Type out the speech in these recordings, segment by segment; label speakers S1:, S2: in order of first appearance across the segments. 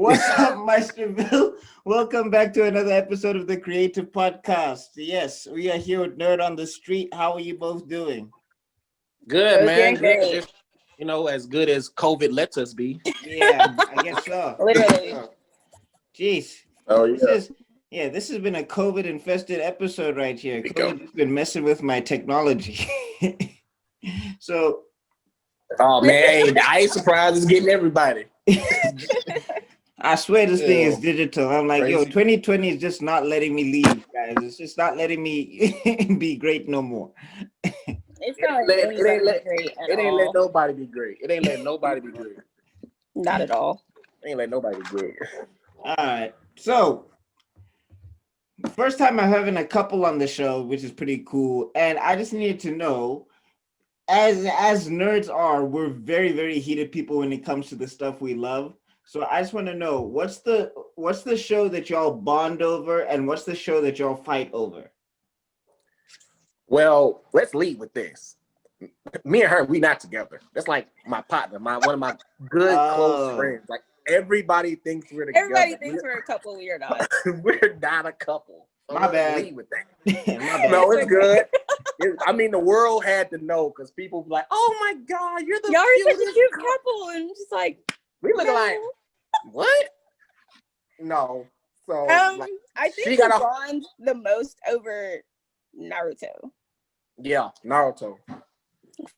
S1: What's up, Meisterville? Welcome back to another episode of the Creative Podcast. Yes, we are here with Nerd on the Street. How are you both doing?
S2: Good, man. Good. Just, as good as COVID lets us be.
S1: Yeah, I guess so.
S3: Literally.
S1: Jeez.
S2: Oh, yeah.
S1: This has been a COVID-infested episode right here. COVID has been messing with my technology. So.
S2: Oh, man. I ain't surprised it's getting everybody.
S1: I swear this thing is digital. I'm like,
S2: Crazy.
S1: 2020 is just not letting me leave, guys. It's just not letting me be great no more.
S3: It's not letting anybody be great at all.
S2: It ain't let nobody be great. It ain't let nobody be great.
S3: Not at all.
S2: It ain't let nobody be great.
S1: All right. So, first time I'm having a couple on the show, which is pretty cool. And I just needed to know, as nerds are, we're very, very heated people when it comes to the stuff we love. So I just want to know, what's the show that y'all bond over, and what's the show that y'all fight over?
S2: Well, let's lead with this. Me and her, we not together. That's like my partner, one of my good close friends. Like everybody thinks we're together.
S3: Everybody thinks we're a couple. We are not.
S2: We're not a couple. So
S1: My bad.
S2: Lead with that.
S1: My bad.
S2: No, it's good. The world had to know because people be like, "Oh my God, you're the
S3: y'all are such a
S2: cutest
S3: cute couple," and just like
S2: we look like what? No. So
S3: I think we bond the most over Naruto.
S2: Yeah, Naruto.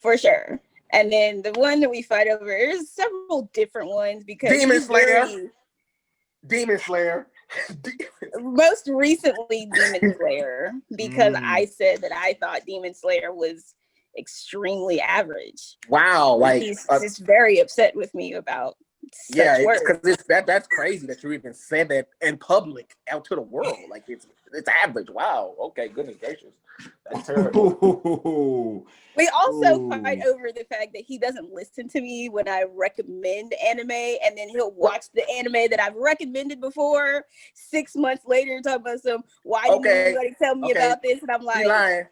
S3: For sure. And then the one that we fight over is several different ones because
S2: Demon Slayer.
S3: Most recently Demon Slayer, because I said that I thought Demon Slayer was extremely average.
S2: Wow, like
S3: he's just very upset with me about such words.
S2: Because that's crazy that you even said that in public out to the world. Like it's average. Wow. Okay. Goodness gracious. That's terrible.
S3: We also fight over the fact that he doesn't listen to me when I recommend anime, and then he'll watch the anime that I've recommended before 6 months later, talking about why didn't anybody tell me about this? And I'm like,
S2: she lying.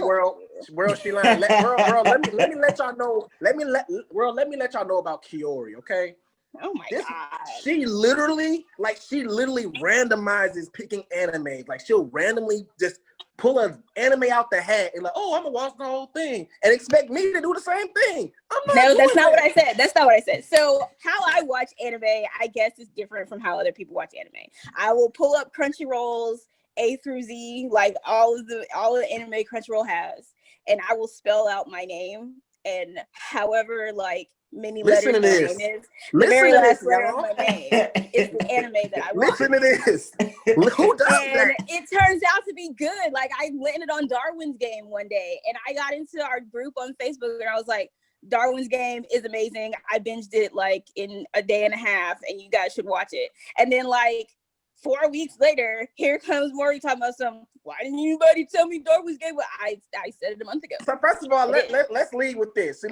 S2: World, she lying. Let me let y'all know. Let me let y'all know about Kiori, okay?
S3: Oh my God.
S2: She literally randomizes picking anime. Like she'll randomly just pull an anime out the hat and like, oh, I'm gonna watch the whole thing and expect me to do the same thing.
S3: No, that's not what I said. That's not what I said. So how I watch anime, I guess, is different from how other people watch anime. I will pull up Crunchyroll's A through Z, like all of the anime Crunchyroll has, and I will spell out my name, and however many letters my name is, the very last letter of my name is the anime that I watch.
S2: Listen to this. Who does that?
S3: It turns out to be good. Like I landed on Darwin's Game one day, and I got into our group on Facebook, and I was like, Darwin's Game is amazing. I binged it in a day and a half, and you guys should watch it. And then 4 weeks later, here comes Maury talking about why didn't anybody tell me Darwin's Game? Well, I said it a month ago.
S2: So first of all, let's lead with this.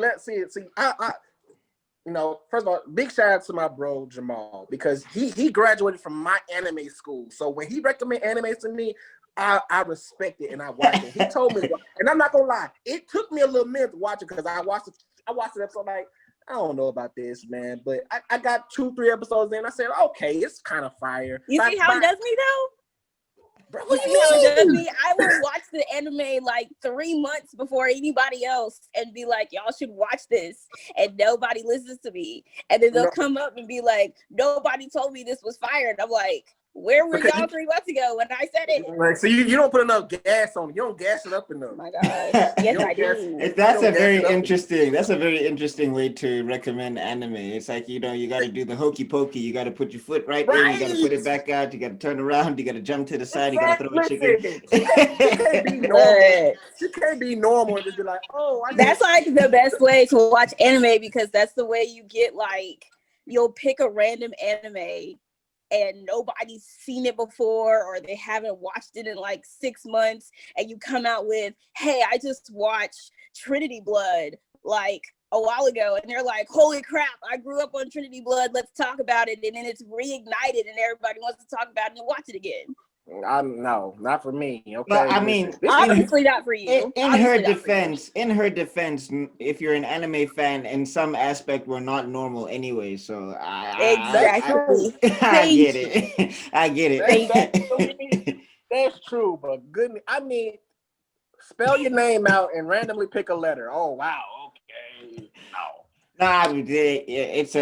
S2: First of all, big shout out to my bro Jamal, because he graduated from my anime school. So when he recommended anime to me, I respect it and I watch it. He told me, and I'm not gonna lie, it took me a little minute to watch it because I watched it episode I don't know about this, man, but I got 2-3 episodes in. I said, okay, it's kind of fire.
S3: You see how it does me though?
S2: Bro,
S3: what do you mean? It does me? I will watch the anime 3 months before anybody else and be like, y'all should watch this, and nobody listens to me. And then they'll come up and be like, nobody told me this was fire. And I'm like, where were y'all 3 months ago when I said it?
S2: So you don't put enough gas on it. You don't gas it up enough.
S3: Oh my gosh. Yes, I do.
S1: That's a very interesting way to recommend anime. It's like, you got to do the hokey pokey. You got to put your foot right in. You got to put it back out. You got to turn around. You got to jump to the side. You got to throw a chicken.
S2: She can't be normal and just be like, oh.
S3: That's the best way to watch anime, because that's the way you get you'll pick a random anime and nobody's seen it before, or they haven't watched it in 6 months, and you come out with, hey, I just watched Trinity Blood a while ago, and they're like, holy crap, I grew up on Trinity Blood, let's talk about it. And then it's reignited and everybody wants to talk about it and watch it again.
S2: No, not for me. Okay.
S1: Well, I mean,
S3: obviously not for you.
S1: In her defense, if you're an anime fan, in some aspect, we're not normal anyway. So
S3: Exactly.
S1: I get it. I get
S2: it. That's true, but goodness, I mean, spell your name out and randomly pick a letter. Oh wow, okay, no.
S1: Nah, it's.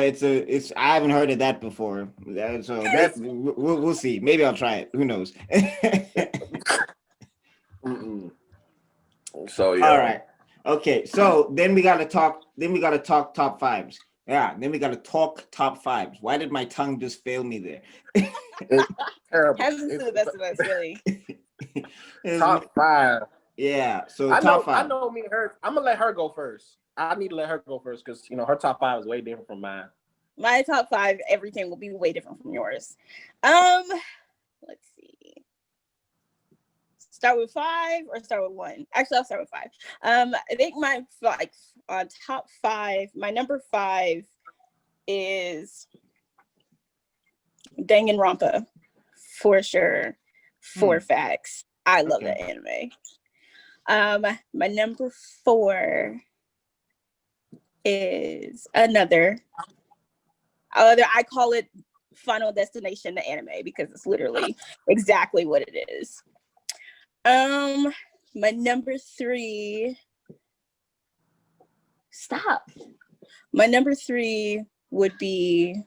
S1: I haven't heard of that before. So we'll see. Maybe I'll try it. Who knows?
S2: So yeah.
S1: All right. Okay. So then we gotta talk. Then we gotta talk top fives. Yeah. Then we gotta talk top fives. Why did my tongue just fail me there?
S2: It's terrible.
S3: Happens to the best of us, really.
S2: Top 5.
S1: Yeah. So top 5.
S2: I know me and her. I'm gonna let her go first. I need to let her go first because her top 5 is way different from mine.
S3: My top 5, everything will be way different from yours. Let's see. Start with 5 or start with 1? Actually, I'll start with 5. I think my top 5. My number 5 is Danganronpa, for sure. For facts. I love that anime. My number 4 is another. I call it Final Destination, the anime, because it's literally exactly what it is. My number 3. Stop. My number 3 would be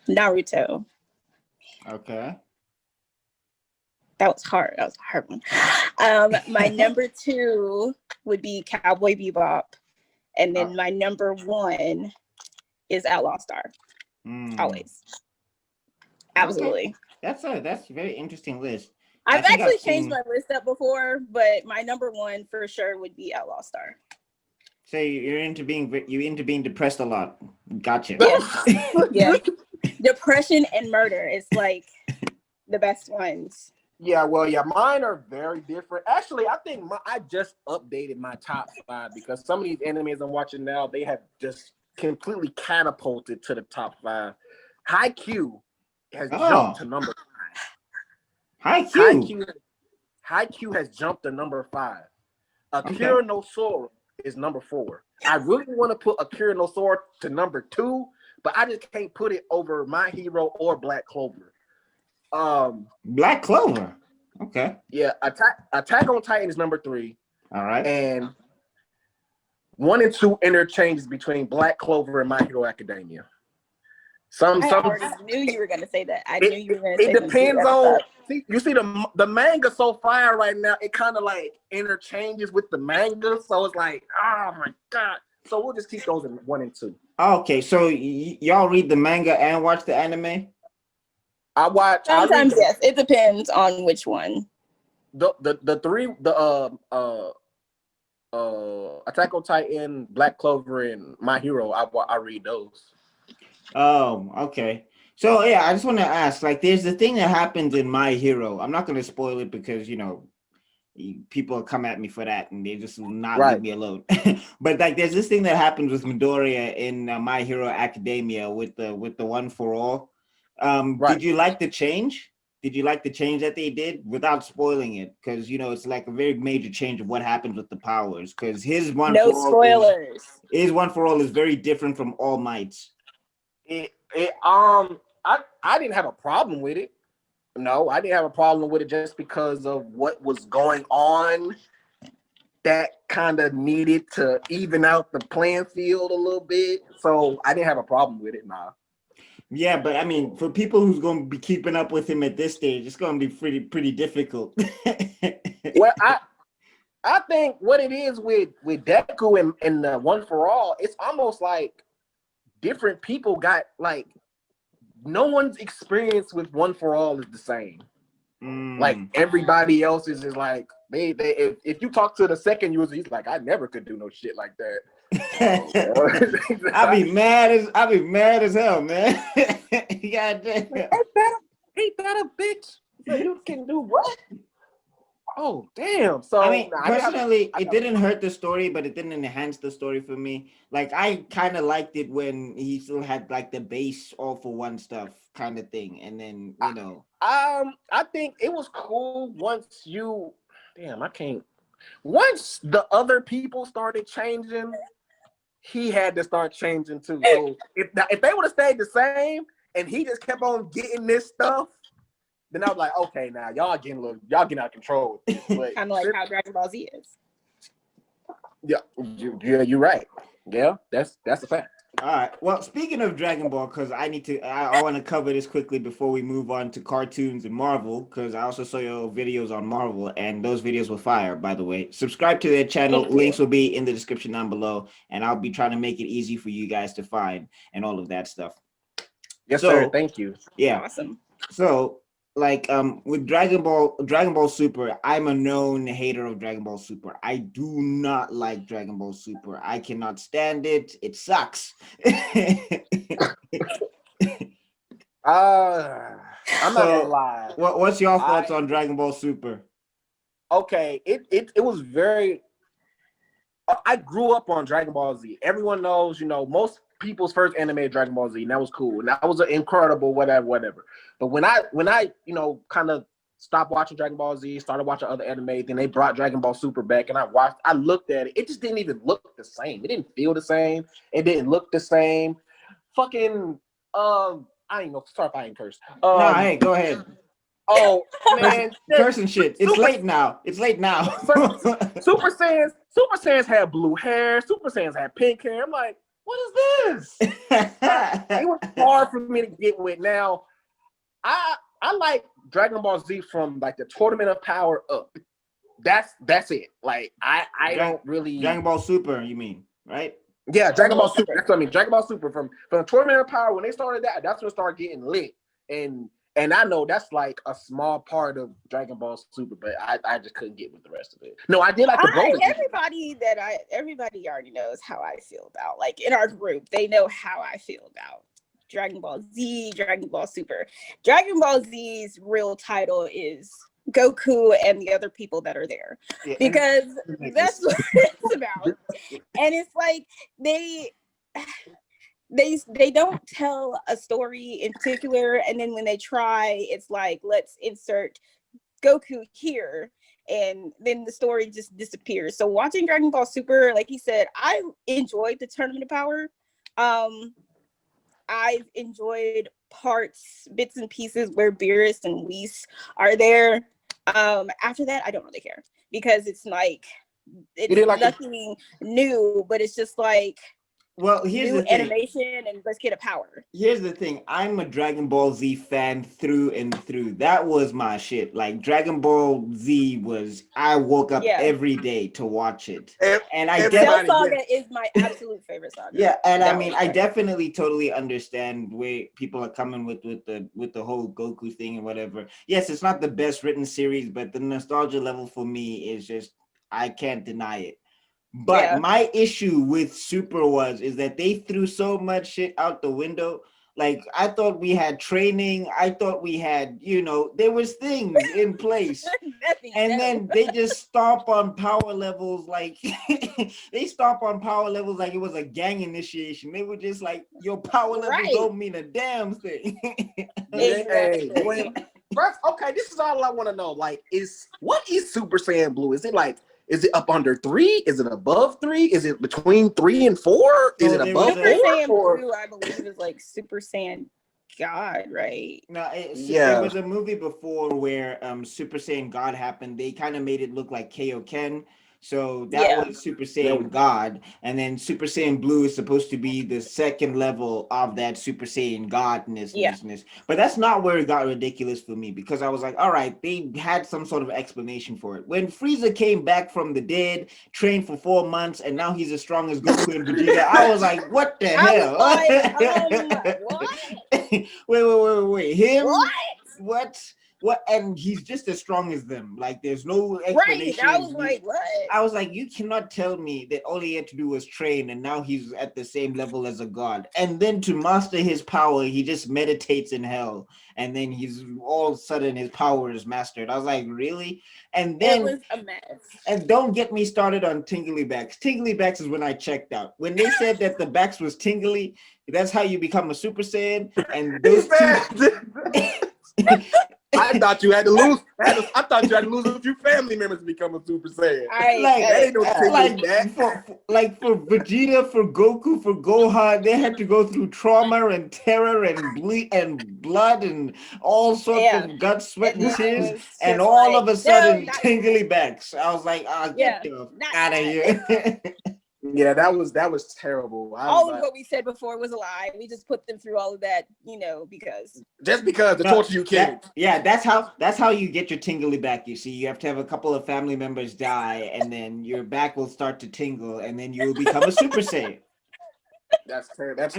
S3: Naruto.
S1: Okay.
S3: That was hard. That was a hard one. My number 2 would be Cowboy Bebop. And then my number 1 is Outlaw Star. Always. Absolutely.
S1: Okay. That's a very interesting list.
S3: I've actually changed my list up before, but my number 1 for sure would be Outlaw Star.
S1: So you're into being depressed a lot. Gotcha.
S3: Yes. Yeah. Depression and murder is like the best ones.
S2: Yeah, well, yeah, mine are very different. Actually, I think I just updated my top 5 because some of these animes I'm watching now, they have just completely catapulted to the top 5. Haikyuu has jumped to number 5. Haikyuu has jumped to number 5. Akira no Sora is number 4. I really want to put Akira no Sora to number 2, but I just can't put it over My Hero or Black Clover.
S1: Black Clover. Okay.
S2: Yeah, Attack on Titan is number 3.
S1: All right.
S2: And 1 and 2 interchanges between Black Clover and My Hero Academia.
S3: I already knew you were going to say that. I knew you were going to say that.
S2: It depends on. You see the manga so fire right now. It kind of like interchanges with the manga, so it's like, oh my god. So we'll just keep those in 1 and 2.
S1: Okay, so y'all read the manga and watch the anime?
S3: Sometimes, yes. It depends on which one.
S2: The 3 Attack on Titan, Black Clover, and My Hero. I read those.
S1: Oh, okay. So yeah, I just want to ask. Like, there's the thing that happens in My Hero. I'm not going to spoil it because people will come at me for that, and they just will not leave me alone. But like, there's this thing that happens with Midoriya in My Hero Academia with the One for All. Did you like the change? Did you like the change that they did without spoiling it? Because it's like a very major change of what happens with the powers. Because his One for All. No spoilers. His One for All is very different from All Might's.
S2: I didn't have a problem with it. No, I didn't have a problem with it just because of what was going on. That kind of needed to even out the playing field a little bit. So I didn't have a problem with it. Nah.
S1: Yeah, but I mean, for people who's going to be keeping up with him at this stage, it's going to be pretty difficult.
S2: Well, I think what it is with Deku and the One for All, it's almost like different people got like no one's experience with One for All is the same. Like everybody else is like they if you talk to the second user, he's like, I never could do no shit like that.
S1: I'll be mad as hell, man. God damn.
S2: Ain't that a bitch? So you can do what? Oh, damn. So
S1: I mean,
S2: nah,
S1: personally, it didn't hurt the story, but it didn't enhance the story for me. Like, I kind of liked it when he still had like the base all for one stuff kind of thing, and then
S2: I think it was cool once you. Damn, I can't. Once the other people started changing, he had to start changing too. So if they would have stayed the same and he just kept on getting this stuff, then I was like, okay, now y'all getting out of control with this. But
S3: Kind of like how Dragon Ball Z is.
S2: yeah, you're right. Yeah, that's a fact.
S1: All right. Well, speaking of Dragon Ball, because I want to cover this quickly before we move on to cartoons and Marvel, because I also saw your videos on Marvel, and those videos were fire, by the way. Subscribe to their channel.
S3: Thank you.
S1: Links will be in the description down below, and I'll be trying to make it easy for you guys to find and all of that stuff.
S2: Yes, sir. Thank you.
S1: Yeah.
S3: Awesome.
S1: So, like with Dragon Ball Super, I'm a known hater of Dragon Ball Super. I do not like Dragon Ball Super. I cannot stand it. It sucks.
S2: I'm not gonna lie.
S1: What's your thoughts on Dragon Ball Super?
S2: Okay, it was very. I grew up on Dragon Ball Z. Everyone knows, most people's first anime is Dragon Ball Z, and that was cool, and that was an incredible whatever. But when I kind of stopped watching Dragon Ball Z, started watching other anime, then they brought Dragon Ball Super back, and I looked at it. It just didn't even look the same. It didn't feel the same. It didn't look the same. Fucking I ain't know. Sorry if I ain't cursed.
S1: Nah, hey, go ahead.
S2: Oh man,
S1: cursing shit. It's late now. It's late now.
S2: Super Saiyans had blue hair. Super Saiyans had pink hair. I'm like, what is this? It was hard for me to get with. Now, I like Dragon Ball Z from like the Tournament of Power up. That's it. Like I don't really
S1: Dragon Ball Super, you mean, right?
S2: Yeah, Dragon Ball Super. That's what I mean. Dragon Ball Super from the Tournament of Power, when they started that's when it started getting lit. And I know that's like a small part of Dragon Ball Super, but I just couldn't get with the rest of it. No, I did like the Broly.
S3: Everybody already knows how I feel about, like, in our group, they know how I feel about Dragon Ball Z, Dragon Ball Super. Dragon Ball Z's real title is Goku and the other people that are there, because that's what it's about. And it's like they don't tell a story in particular, and then when they try, it's like, let's insert Goku here, and then the story just disappears. So watching Dragon Ball Super, like he said, I enjoyed the Tournament of Power. I've enjoyed bits and pieces where Beerus and Whis are there. After that, I don't really care, because it's like, it's nothing new, but it's just like,
S1: well, here's
S3: new
S1: the thing.
S3: animation, and let's get a power.
S1: Here's the thing. I'm a Dragon Ball Z fan through and through. That was my shit. Like, Dragon Ball Z I woke up every day to watch it. And
S3: Cell Saga is my absolute favorite saga.
S1: Yeah, and I mean, I definitely totally understand where people are coming with the whole Goku thing and whatever. Yes, it's not the best written series, but the nostalgia level for me is just, I can't deny it. But my issue with Super is that they threw so much shit out the window. Like, I thought we had training. I thought we had, there was things in place. Then they just stomp on power levels like they stomp on power levels like it was a gang initiation. They were just like, your power levels don't mean a damn thing.
S2: First, okay, this is all I want to know. Like, what is Super Saiyan Blue? Is it up under 3? Is it above 3? Is it between 3 and 4? Is it above
S3: Super Saiyan Blue, I believe, is like Super Saiyan God, right?
S1: No, it was a movie before where Super Saiyan God happened. They kind of made it look like Kaioken. So that was Super Saiyan God, and then Super Saiyan Blue is supposed to be the second level of that Super Saiyan Godness. But that's not where it got ridiculous for me, because I was like, all right, they had some sort of explanation for it. When Frieza came back from the dead, trained for 4 months, and now he's as strong as Goku and Vegeta, I was like, what the hell?
S3: Like, what?
S1: Wait. Him?
S3: What?
S1: What? what? And he's just as strong as them. Like, there's no
S3: Right.
S1: explanation.
S3: I was like, what?
S1: I was like, you cannot tell me that all he had to do was train and now he's at the same level as a god. And then to master his power, he just meditates in hell. And then he's all of a sudden his power is mastered. I was like, really? And then
S3: It was a mess.
S1: and don't get me started on tingly backs. Tingly backs is when I checked out. When they said that the backs was tingly, that's how you become a Super Saiyan. And those two
S2: I thought you had to lose. I thought you had to lose a few family members to become a Super Saiyan.
S1: Like for Vegeta, for Goku, for Gohan, they had to go through trauma and terror and bleed and blood and all sorts of gut, sweat, and tears, and all of a sudden tingly backs. I was like, get the out of here.
S2: Yeah, that was terrible.
S3: All of what we said before was a lie. We just put them through all of that, because
S2: the torture you kids.
S1: That's how you get your tingly back. You see, you have to have a couple of family members die, and then your back will start to tingle, and then you will become a Super Saiyan.
S2: That's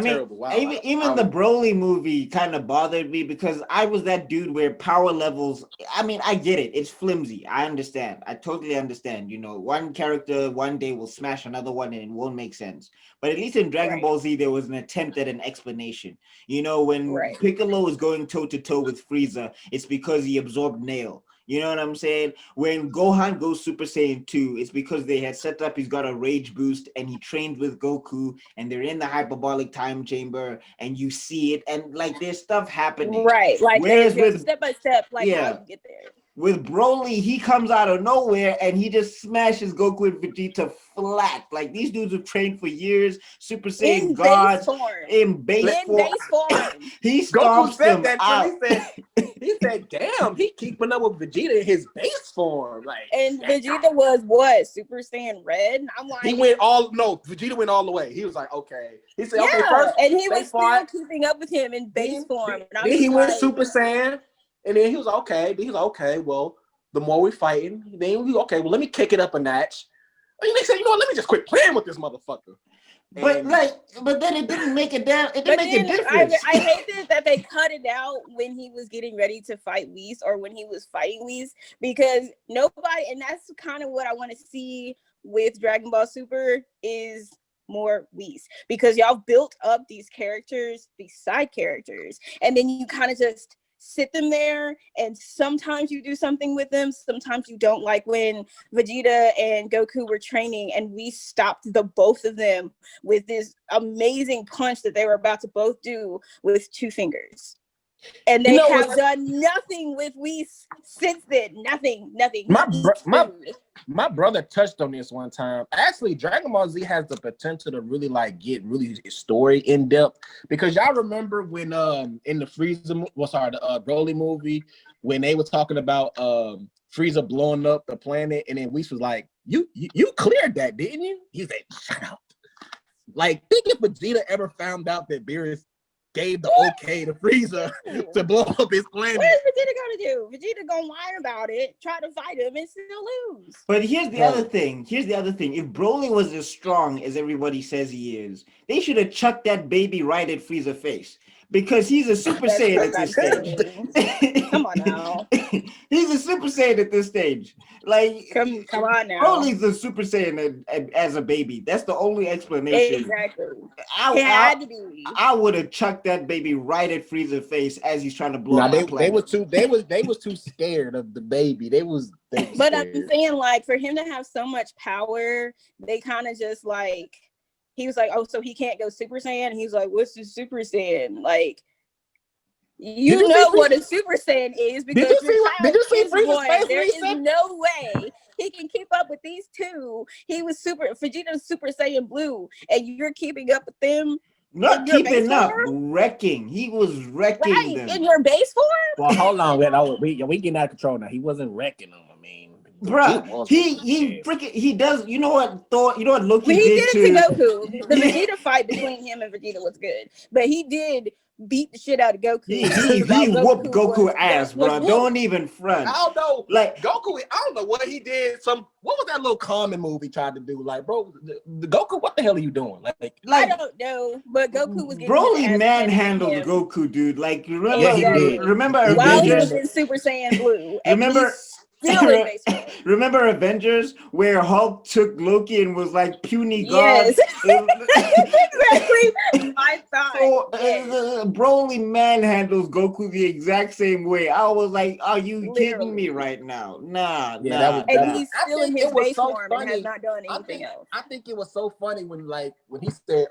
S2: terrible. Wow.
S1: Even the Broly movie kind of bothered me because I was that dude where power levels. I mean, I get it. It's flimsy. I understand. I totally understand. One character one day will smash another one and it won't make sense. But at least in Dragon Ball Z, there was an attempt at an explanation. When Piccolo is going toe to toe with Frieza, it's because he absorbed Nail. You know what I'm saying? When Gohan goes Super Saiyan 2, it's because they had set up, he's got a rage boost and he trained with Goku and they're in the hyperbolic time chamber and you see it and like there's stuff happening.
S3: Right. Like
S1: whereas with
S3: step by step, how you get there.
S1: With Broly, he comes out of nowhere and he just smashes Goku and Vegeta flat. Like these dudes have trained for years. Super Saiyan gods in base form. He stomps them out.
S2: He said, "Damn, he keeping up with Vegeta in his base form."
S3: Vegeta was what? Super Saiyan Red. I'm like,
S2: Vegeta went all the way. He was like, okay. He said, okay, first,
S3: and he was still keeping up with him in base form.
S2: Then he went Super Saiyan. And then he was okay. But he was okay. Well, the more we're fighting, then we okay. Well, let me kick it up a notch. And they said, let me just quit playing with this motherfucker.
S1: But then it didn't make it down. It didn't make a difference.
S3: I hated that they cut it out when he was getting ready to fight Whis or when he was fighting Whis because nobody. And that's kind of what I want to see with Dragon Ball Super is more Whis because y'all built up these characters, these side characters, and then you kind of just sit them there and sometimes you do something with them, sometimes you don't. Like when Vegeta and Goku were training and we stopped the both of them with this amazing punch that they were about to both do with 2 fingers. And they have done nothing with Whis since then. Nothing.
S2: My brother touched on this one time. Actually, Dragon Ball Z has the potential to really get really story in depth because y'all remember when in the the Broly movie when they were talking about Frieza blowing up the planet and then Whis was like, you cleared that, didn't you? He said, shut up. Like, think if Vegeta ever found out that Beerus gave the okay to Frieza to blow up his planet.
S3: What is Vegeta gonna do? Vegeta gonna lie about it, try to fight him, and still lose.
S1: But here's the other thing. If Broly was as strong as everybody says he is, they should have chucked that baby right at Frieza's face. Because he's a Super Saiyan at this stage.
S3: Come on now.
S1: He's a Super Saiyan at this stage. Like,
S3: come on now.
S1: Broly's a Super Saiyan as a baby. That's the only explanation.
S3: Exactly. It had to be.
S1: I would have chucked that baby right at Frieza's face as he's trying to blow up my planet.
S2: They was too scared of the baby. They was
S3: but
S2: scared.
S3: I'm saying, like, for him to have so much power, they kind of just like. He was like, oh, so he can't go Super Saiyan? And he's like, what's the Super Saiyan? Like, you know what a Super Saiyan is because
S2: did you see Frieza's face?
S3: There is no way he can keep up with these two. He was Vegeta's Super Saiyan Blue, and you're keeping up with them.
S1: Not keeping up, wrecking. He was wrecking them.
S3: In your base form?
S2: Well, hold on. We getting out of control now. He wasn't wrecking them. I mean,
S1: bruh, he does. You know what Thor? You know what Loki
S3: he
S1: did
S3: it to Goku. The Vegeta fight between him and Vegeta was good, but he did beat the shit out of Goku.
S1: He
S3: That
S1: whooped Goku
S3: was-
S1: ass, bro.
S2: was
S1: Don't even front.
S2: I don't know.
S1: Like
S2: Goku, I don't know what he did. What was that little common move he tried to do? Like, bro, the Goku, what the hell are you doing?
S3: I don't know, but Goku was getting
S1: Broly
S3: his ass
S1: manhandled
S3: handed to him.
S1: Goku, dude. Like, remember,
S2: Yeah, he did.
S1: remember
S2: He
S3: while he
S1: Avengers?
S3: was in Super Saiyan Blue, and
S1: Remember-
S3: he's still in base form.
S1: Remember Avengers, where Hulk took Loki and was like puny
S3: Yes,
S1: god.
S3: exactly. My thought.
S1: So
S3: Yes.
S1: Broly manhandles Goku the exact same way. I was like, "Are you kidding me
S3: Literally.
S1: right now?" Nah,
S2: Yeah,
S1: nah.
S2: that was-
S3: And
S1: nah.
S3: he's
S2: I
S3: still
S2: think
S3: in
S2: it
S3: his
S2: was
S3: base
S2: so
S3: form and has
S2: funny.
S3: not done anything else.
S2: I think it was so funny when he said,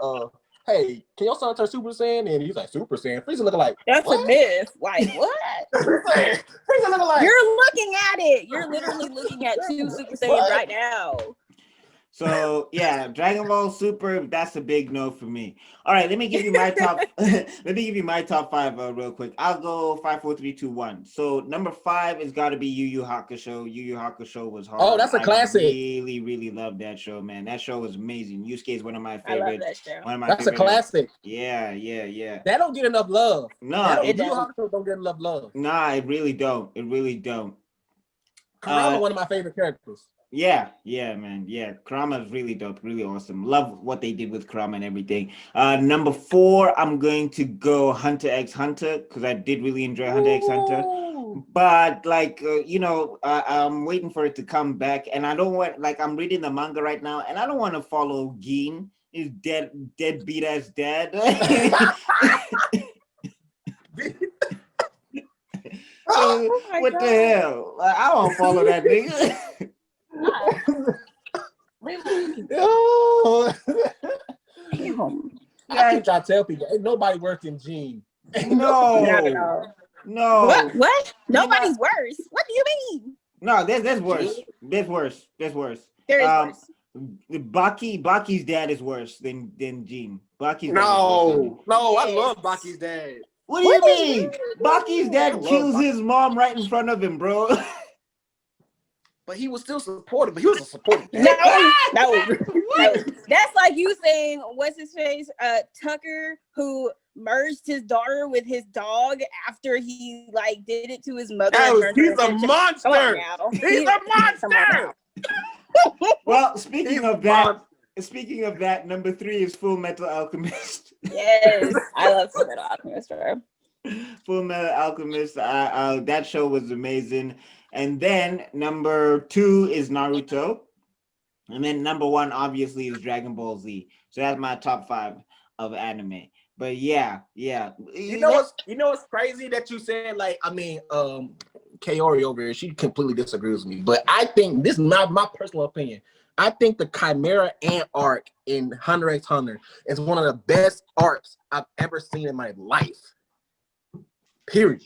S2: hey, can your son turn Super Saiyan? And he's like, Super Saiyan. Frieza looking like,
S3: That's
S2: what?
S3: a myth. Like, what?
S2: Frieza looking like,
S3: You're looking at it. You're literally looking at two Super Saiyans
S2: What?
S3: right now.
S1: So yeah, Dragon Ball Super, that's a big no for me. All right, let me give you my top. Let me give you my top five real quick. I'll go 5, 4, 3, 2, 1. So number 5 is got to be Yu Yu Hakusho. Yu Yu Hakusho was hard.
S2: Oh, that's a classic.
S1: I really, really love that show, man. That show was amazing. Yusuke is one of my
S3: I love
S1: favorites.
S3: that show.
S1: One of my
S2: that's a
S1: favorite-
S2: classic.
S1: Yeah.
S2: That don't get enough love.
S1: No,
S3: it
S2: Yu Yu
S3: don't.
S2: Hakusho don't get enough love.
S1: Nah, it really don't. It really don't.
S2: Kurama, one of my favorite characters.
S1: Yeah, man. Yeah, Kurama is really dope, really awesome. Love what they did with Kurama and everything. Number 4, I'm going to go Hunter x Hunter because I did really enjoy Hunter x Hunter. But like, I'm waiting for it to come back, and I don't want, like, I'm reading the manga right now, and I don't want to follow Gin, his deadbeat ass dad.
S3: Oh my
S1: What
S3: God.
S1: the hell? Like, I don't follow that nigga.
S2: Oh.
S3: Damn.
S2: I keep trying to tell people, ain't nobody worse than Gene.
S3: Not at
S1: No,
S3: all.
S1: no.
S3: What? Nobody's worse. What do you mean?
S1: No, there's worse. There's worse.
S3: There is worse.
S1: Baki's dad is worse than Gene. Baki's dad is worse than
S2: No, I
S3: Yes.
S2: love Baki's dad.
S1: What do you
S3: What is
S1: mean?
S3: wrong with
S1: Baki's
S3: you?
S1: dad
S2: I love
S1: kills
S2: Baki.
S1: his mom right in front of him, bro.
S2: But he was still supportive. But he was a supportive dad.
S3: No. That's like you saying, what's his face? Tucker, who merged his daughter with his dog after he like did it to his mother.
S2: He's a monster.
S3: Come on now.
S2: He's a monster.
S1: Well, speaking of that, number 3 is Full Metal Alchemist.
S3: Yes, I love Full Metal Alchemist, bro.
S1: Full Metal Alchemist. That show was amazing. And then number 2 is Naruto. And then number 1 obviously is Dragon Ball Z. So that's my top 5 of anime. But yeah.
S2: You know what's crazy that you said, like, I mean, Kaori over here, she completely disagrees with me. But I think this is my personal opinion. I think the Chimera Ant arc in Hunter x Hunter is one of the best arcs I've ever seen in my life. Period.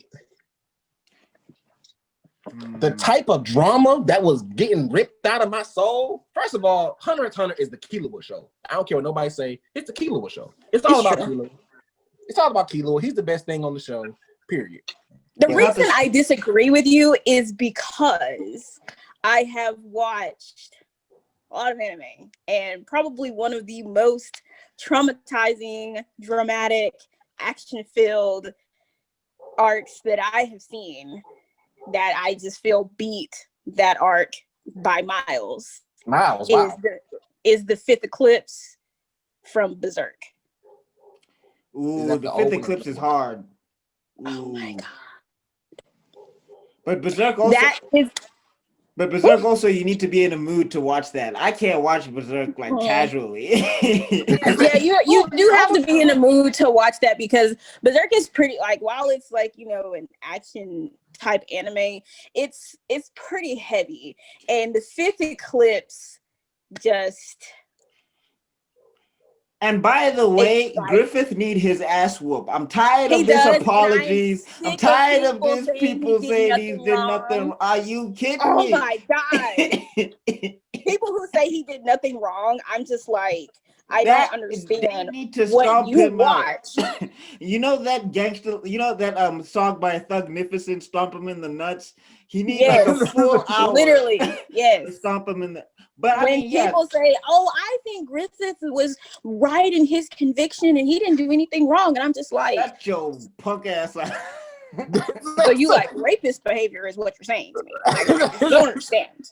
S2: The type of drama that was getting ripped out of my soul. First of all, Hunter x Hunter is the Killua show. I don't care what nobody say. It's the Killua show. It's all about Killua. It's all about Killua. He's the best thing on the show. Period.
S3: The reason I disagree with you is because I have watched a lot of anime, and probably one of the most traumatizing, dramatic, action-filled arcs that I have seen, that I just feel beat that arc by miles.
S2: Wow.
S3: Is the 5th Eclipse from Berserk.
S1: Ooh,
S2: Is
S1: the
S2: that
S1: 5th
S2: the
S1: Eclipse is
S2: old
S1: hard. Ooh.
S3: Oh my God.
S1: But Berserk also, you need to be in a mood to watch that. I can't watch Berserk like casually.
S3: Yeah, you do have to be in the mood to watch that, because Berserk is pretty, like, while it's like, an action type anime, it's pretty heavy. And the 5th Eclipse just...
S1: And by the way, Griffith need his ass whoop. I'm tired of this apologies. I'm tired of these people saying he did nothing. Are you kidding me?
S3: Oh my God. People who say he did nothing wrong, I'm just like, I don't understand.
S1: They need to
S3: what
S1: stomp
S3: you
S1: him
S3: watch.
S1: out. You know that gangster, song by Thugnificent, Stomp Him in the Nuts? He needs like a full hour.
S3: Literally, yes.
S1: To stomp him in the... But I
S3: when
S1: mean, yeah,
S3: people say, "Oh, I think Griffith was right in his conviction and he didn't do anything wrong," and I'm just like,
S1: shut your punk ass up.
S3: so you like rapist behavior is what you're saying to me. I just don't understand.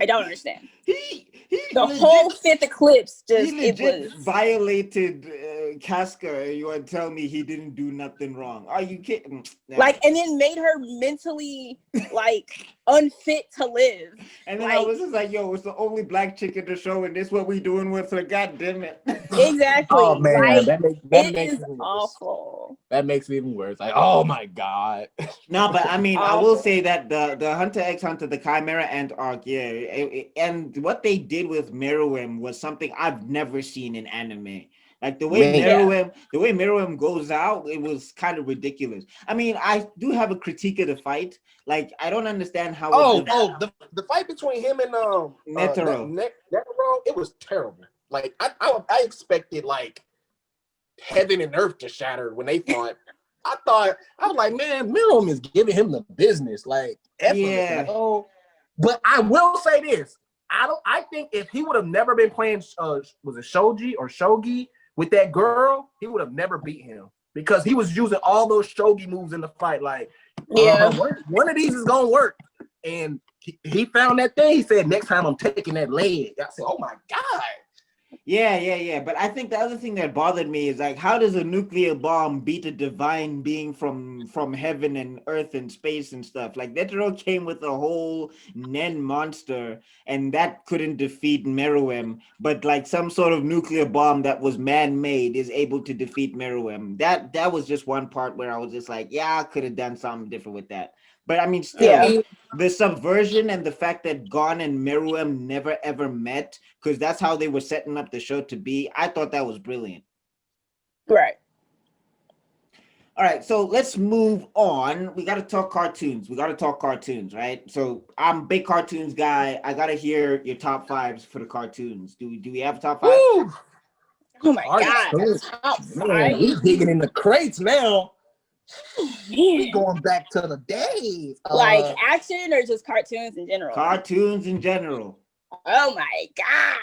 S3: I don't understand.
S1: He
S3: The
S1: legit,
S3: whole fifth eclipse
S1: he
S3: just it
S1: legit
S3: was
S1: violated Casca. And you want to tell me he didn't do nothing wrong? Are you kidding? Nah.
S3: like, and then made her mentally like unfit to live.
S1: And then I
S3: Like,
S1: was just like, yo, it's the only black chick in the show, and this what we doing with her. God damn it.
S3: exactly.
S2: Oh man,
S3: Like,
S2: that
S3: it
S2: makes
S3: is
S2: it worse.
S3: awful.
S2: That makes it even worse. Like, oh my god.
S1: No, but I mean, I will
S3: Awful.
S1: say that the Hunter x Hunter, the Chimera Ant arc, yeah, and what they did with Meruem was something I've never seen in anime. Like the way
S2: Man.
S1: Meruem goes out, it was kind of ridiculous. I mean, I do have a critique of the fight. Like, I don't understand how
S2: The fight between him and
S1: Netero.
S2: Netero, it was terrible. Like I expected like heaven and earth to shatter when they fought. I was like, man, Miriam is giving him the business, like effortlessly.
S1: Yeah.
S2: Like, oh, but I will say this: I think if he would have never been playing, was it Shogi with that girl, he would have never beat him because he was using all those Shogi moves in the fight. Like,
S3: Yeah.
S2: one of these is gonna work, and he found that thing. He said, next time I'm taking that leg. I said, oh my god.
S1: Yeah. But I think the other thing that bothered me is like, how does a nuclear bomb beat a divine being from heaven and earth and space and stuff? Like, Netero came with a whole Nen monster, and that couldn't defeat Meruem. But like some sort of nuclear bomb that was man-made is able to defeat Meruem. That was just one part where I was just like, yeah, I could have done something different with that. But I mean, still, the subversion and the fact that Gon and Meruem never ever met, because that's how they were setting up the show to be, I thought that was brilliant.
S3: Right.
S1: All right, so let's move on. We got to talk cartoons. Right? So I'm a big cartoons guy. I got to hear your top fives for the cartoons. Do we have a top five?
S2: Woo!
S3: Oh my god, top
S2: Man, we digging in the crates now. We
S3: Man.
S2: going back to the days.
S3: Like action or just cartoons in general?
S1: Cartoons in general.
S3: Oh my god.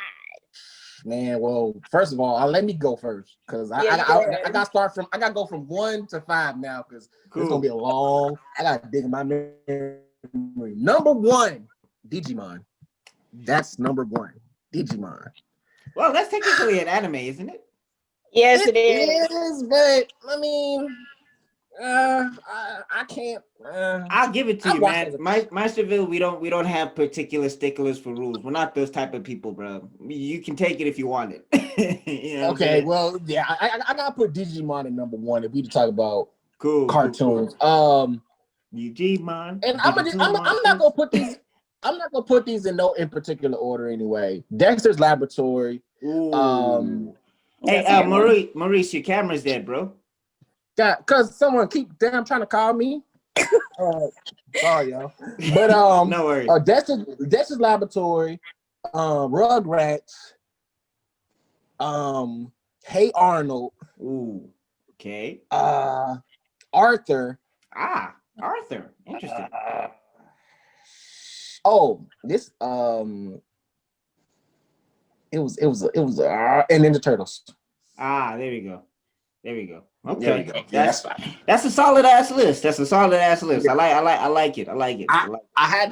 S2: Man, well, first of all, let me go first because I gotta go from 1 to 5 now because it's gonna be a long. I gotta dig in my memory. Number 1, Digimon. That's number 1, Digimon.
S1: Well, that's technically an anime, isn't it?
S3: Yes, it is.
S2: It is, but I mean, I can't.
S1: I'll give it to you, man. Meisterville, we don't have particular sticklers for rules. We're not those type of people, bro. You can take it if you want it. You know
S2: okay, well, yeah, I gotta put Digimon at number 1 if we talk about cartoons.
S1: Digimon.
S2: And I'm not gonna put these. I'm not gonna put these in particular order anyway. Dexter's Laboratory.
S1: Ooh. Hey, Maurice, your camera's dead, bro.
S2: Cause someone keep trying to call me. Sorry, y'all. But
S1: no worries.
S2: Dexter's Laboratory, Rugrats, Hey Arnold.
S1: Ooh, okay.
S2: Arthur.
S1: Arthur. Interesting.
S2: This it was and Ninja Turtles.
S1: There we go. Okay,
S2: there we go.
S1: That's a solid ass list. Yeah. I like it.
S2: I had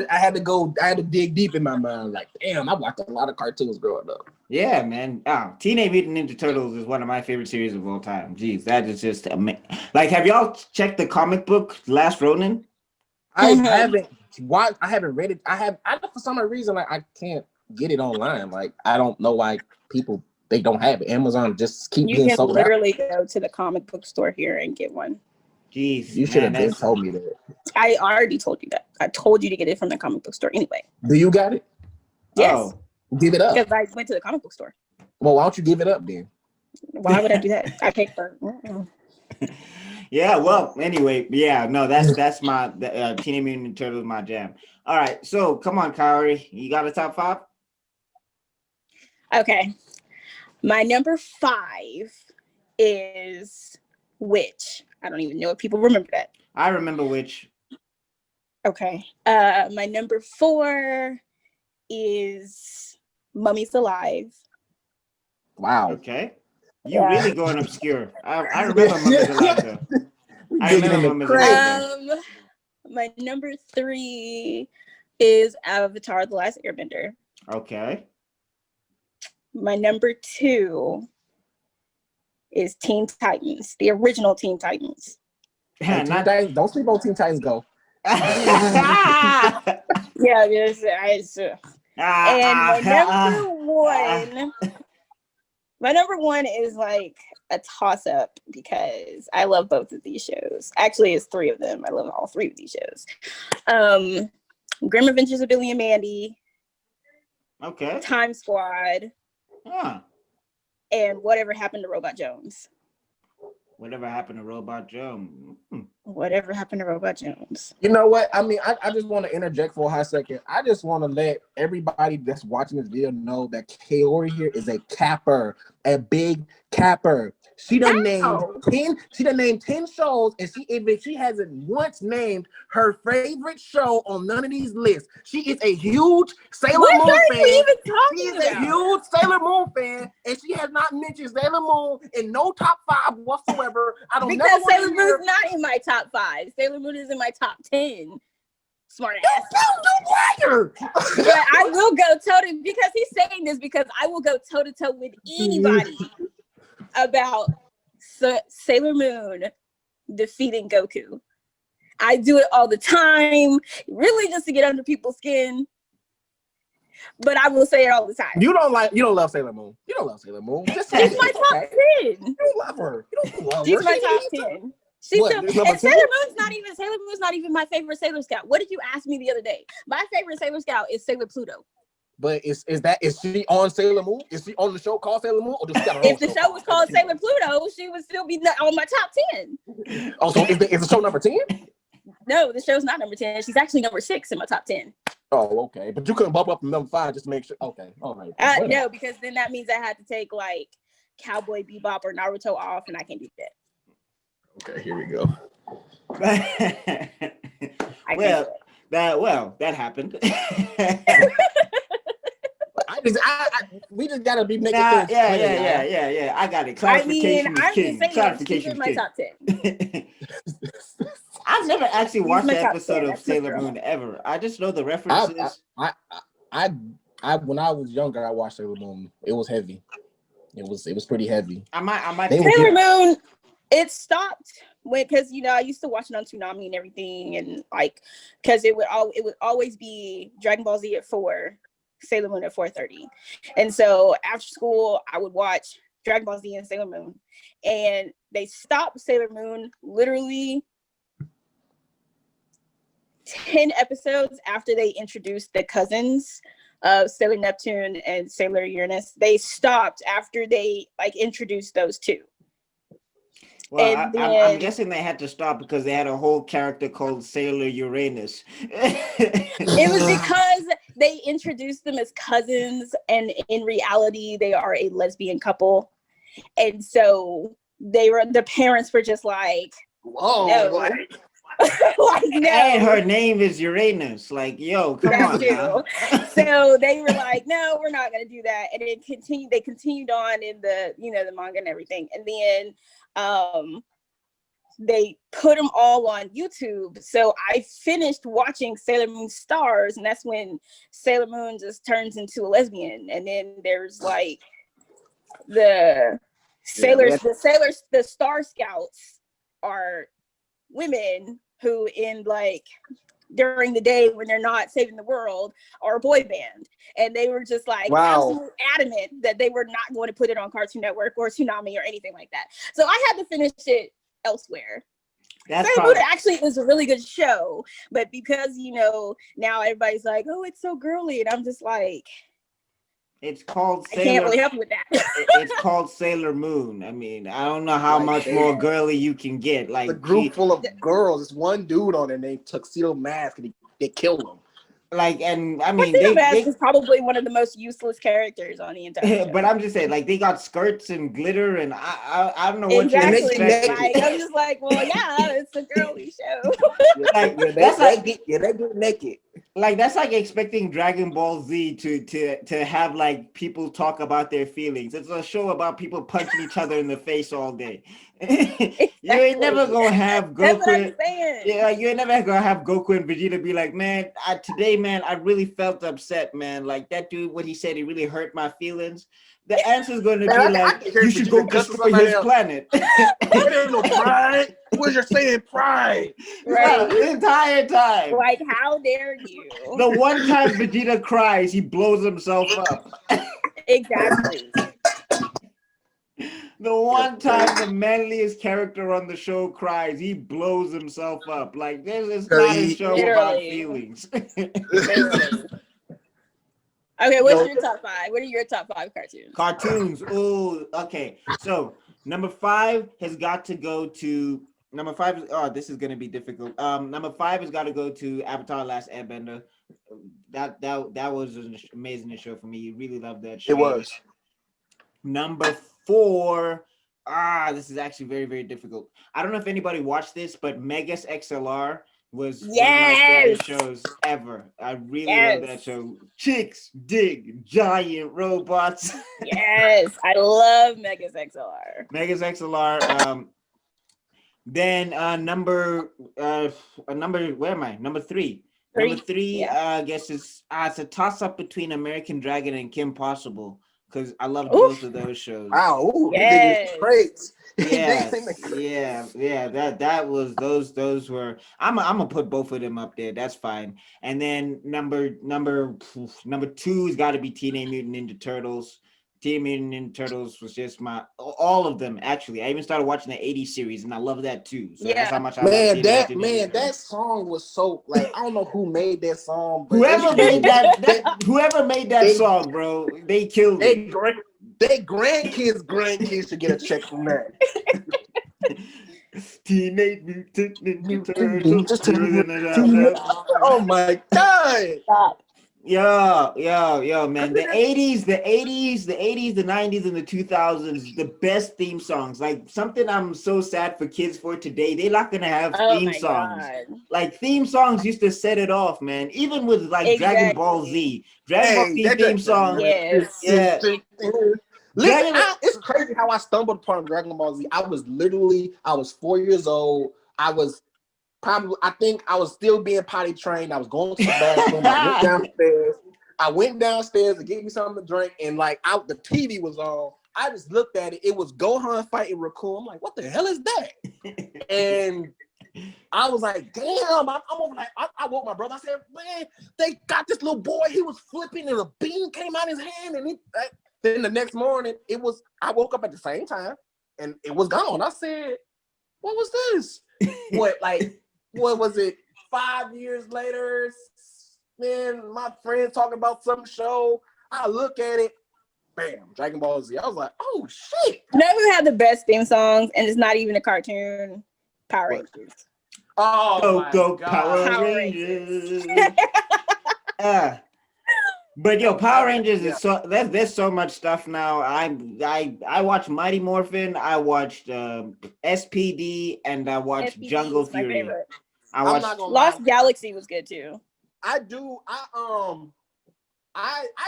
S2: to dig deep in my mind. Like, damn, I watched a lot of cartoons growing up.
S1: Yeah, man. Teenage Mutant Ninja Turtles is one of my favorite series of all time. Jeez, that is just amazing. Like, have y'all checked the comic book Last Ronin?
S2: I haven't read it. I for some reason, like, I can't get it online. Like, I don't know why people they don't have it. Amazon just keep being sold out.
S3: You can literally go to the comic book store here and get one.
S1: Jeez,
S2: you should have been told me that.
S3: I already told you that. I told you to get it from the comic book store anyway.
S2: Do you got it?
S3: Yes.
S1: Oh.
S2: Give it up.
S3: Because I went to the comic book store.
S2: Well, why don't you give it up then?
S3: Why would I do that? I paid for it.
S1: Yeah, well, anyway, yeah, no, that's my Teenage Mutant Ninja Turtles, my jam. All right, so come on, Kaori, you got a top 5?
S3: Okay, my number 5 is Witch. I don't even know if people remember that.
S1: I remember Witch.
S3: Okay, my number 4 is Mummy's Alive.
S2: Wow.
S1: Okay. You
S3: Yeah.
S1: really going obscure. I remember Mummy's Alive though. I
S2: Digging
S1: remember
S2: in the
S1: Mummy's
S2: crates.
S1: Alive though.
S3: My number 3 is Avatar: The Last Airbender.
S1: Okay.
S3: My number 2 is Teen Titans, the original Teen Titans.
S2: Hey,
S1: Not
S2: don't sleep on Teen Titans Go.
S3: Yeah, yes, and my number one is like a toss up because I love both of these shows. Actually, it's 3 of them. I love all 3 of these shows. Grim Adventures of Billy and Mandy.
S1: Okay.
S3: Time Squad.
S1: Huh.
S3: And Whatever Happened to Robot Jones.
S1: Whatever happened to Robot Joe?
S3: Whatever Happened to Robot Jones?
S2: You know what? I mean, I just want to interject for a hot second. I just want to let everybody that's watching this video know that Kaori here is a capper, a big capper. She done named 10 shows, and she hasn't once named her favorite show on none of these lists. She is a huge Sailor Moon fan. She is a huge Sailor Moon fan, and she has not mentioned Sailor Moon in no top 5 whatsoever. I don't
S3: because Sailor Moon's not in my top 5. Sailor Moon is in my top 10. Smart ass.
S2: You liar!
S3: But I will go toe-to because he's saying this because I will go toe-to-toe with anybody about Sailor Moon defeating Goku. I do it all the time, really just to get under people's skin. But I will say it all the time.
S2: You don't love Sailor Moon. You don't love Sailor Moon.
S3: She's my top 10.
S2: You don't love her. You don't love her.
S3: She's my top 10. And Sailor Moon's not even my favorite Sailor Scout. What did you ask me the other day? My favorite Sailor Scout is Sailor Pluto.
S2: But is she on Sailor Moon? Is she on the show called Sailor Moon? Or does she got her own
S3: if the show was called Sailor Pluto, she would still be on my top 10.
S2: Oh, so is the show number 10?
S3: No, the show's not number 10. She's actually number 6 in my top 10.
S2: Oh, okay. But you couldn't bump up to number 5 just to make sure. Okay, all right.
S3: No, because then that means I had to take like Cowboy Bebop or Naruto off, and I can't do that.
S2: Okay, here we go.
S1: That happened.
S2: We just gotta be making things
S1: yeah. I got it. Clarification is king. Clarification
S3: is my top 10.
S1: I've never actually watched an episode of Sailor Moon ever. I just know the references.
S2: I when I was younger, I watched Sailor Moon. It was heavy. It was pretty heavy.
S1: I might
S3: Sailor Moon. It stopped because I used to watch it on Toonami and everything, and like because it would always be Dragon Ball Z at 4, Sailor Moon at 4:30, and so after school I would watch Dragon Ball Z and Sailor Moon, and they stopped Sailor Moon literally 10 episodes after they introduced the cousins of Sailor Neptune and Sailor Uranus. They stopped after they introduced those 2.
S1: Well, I'm guessing they had to stop because they had a whole character called Sailor Uranus.
S3: It was because they introduced them as cousins, and in reality, they are a lesbian couple. And so the parents were just like,
S2: whoa.
S3: No. No.
S1: And her name is Uranus. Like, yo, come on now.
S3: So they were like, no, we're not going to do that. And they continued on in the, the manga and everything. And then they put them all on YouTube. So I finished watching Sailor Moon Stars, and that's when Sailor Moon just turns into a lesbian. And then there's like the Star Scouts are women who during the day when they're not saving the world are a boy band. And they were just absolutely adamant that they were not going to put it on Cartoon Network or Toonami or anything like that. So I had to finish it elsewhere. Sailor Moon actually is a really good show, but because now everybody's like, oh, it's so girly, and I'm just like,
S1: it's called
S3: I can't really help you with that.
S1: It's called Sailor Moon. I mean, I don't know how much more girly you can get. Like
S2: a group full of girls. It's one dude on there named Tuxedo Mask, and they killed him.
S3: Tuxedo Mask is probably one of the most useless characters on the entire show.
S1: But I'm just saying, they got skirts and glitter, and I don't know what
S3: you're
S1: expecting.
S3: I'm just like, well, yeah, it's a girly show.
S2: They get naked.
S1: Like that's like expecting Dragon Ball Z to have like people talk about their feelings. It's a show about people punching each other in the face all day. You ain't never gonna have
S3: That's what I'm
S1: Goku.
S3: saying.
S1: Yeah, you ain't never gonna have Goku and Vegeta be like, man, today, man, I really felt upset, man. Like that dude, what he said, he really hurt my feelings. The answer is going to
S2: Man,
S1: be
S2: I
S1: like,
S2: can hear
S1: you should
S2: Vegeta
S1: go
S2: cussing
S1: destroy
S2: somebody
S1: his
S2: else.
S1: planet.
S2: There ain't no pride. Where's your saying pride?
S3: Right.
S1: The entire time.
S3: Like, how dare you?
S1: The one time Vegeta cries, he blows himself up.
S3: Exactly.
S1: The one time the manliest character on the show cries, he blows himself up. Like this is not a show about
S3: Literally.
S1: feelings.
S3: Literally. Okay, what's your top 5? What are your top 5 cartoons?
S1: Cartoons. Oh, okay. So number 5 has got to go to number 5. This is gonna be difficult. Number 5 has got to go to Avatar: Last Airbender. That was an amazing show for me. Really loved that show.
S2: It was.
S1: Number 4. This is actually very, very difficult. I don't know if anybody watched this, but Megas XLR was one of my favorite shows ever. I really love that show. Chicks dig giant robots.
S3: Yes, I love Megas XLR.
S1: Megas XLR. Then number where am I? Number 3. Number 3, I guess it's a toss up between American Dragon and Kim Possible. Because I loved both of those shows.
S2: Wow,
S3: yes.
S2: Crates.
S1: Yeah. That was those were. I'm gonna put both of them up there. That's fine. And then number 2 has got to be Teenage Mutant Ninja Turtles. Teenage Mutant Ninja Turtles was just all of them actually. I even started watching the '80s series, and I love that too. So that's how much I love
S2: that song was so like I don't know who made that song, but
S1: whoever made that song, bro, they killed it.
S2: They grandkids should get a check from that.
S1: Teenage Mutant Ninja Turtles.
S2: Oh my god!
S3: Stop.
S1: Yo, man. The 80s, the 90s, and the 2000s, the best theme songs. Like something I'm so sad for kids for today. They're not gonna have theme songs. God. Like theme songs used to set it off, man. Even with like Dragon Ball Z. Dragon Ball Z theme song.
S3: Yes.
S1: Yeah.
S2: Listen, it's crazy how I stumbled upon Dragon Ball Z. I was 4 years old. I think I was still being potty trained. I was going to the bathroom. I went downstairs to get me something to drink, and like the TV was on. I just looked at it. It was Gohan fighting Raccoon. I'm like, what the hell is that? And I was like, damn. I'm over like, I woke my brother. I said, man, they got this little boy. He was flipping, and a bean came out his hand, and then the next morning, I woke up at the same time, and it was gone. I said, what was this? What was it? 5 years later, man, my friend talking about some show. I look at it, bam, Dragon Ball Z. I was like, oh shit.
S3: You know who had the best theme songs, and it's not even a cartoon? Power Rangers.
S2: Oh,
S1: go Power Rangers. But yo, Power Rangers is there's so much stuff now. I watched Mighty Morphin, I watched SPD, and I watched SPD Jungle Fury. I watched
S3: Lost Galaxy was good too.
S2: I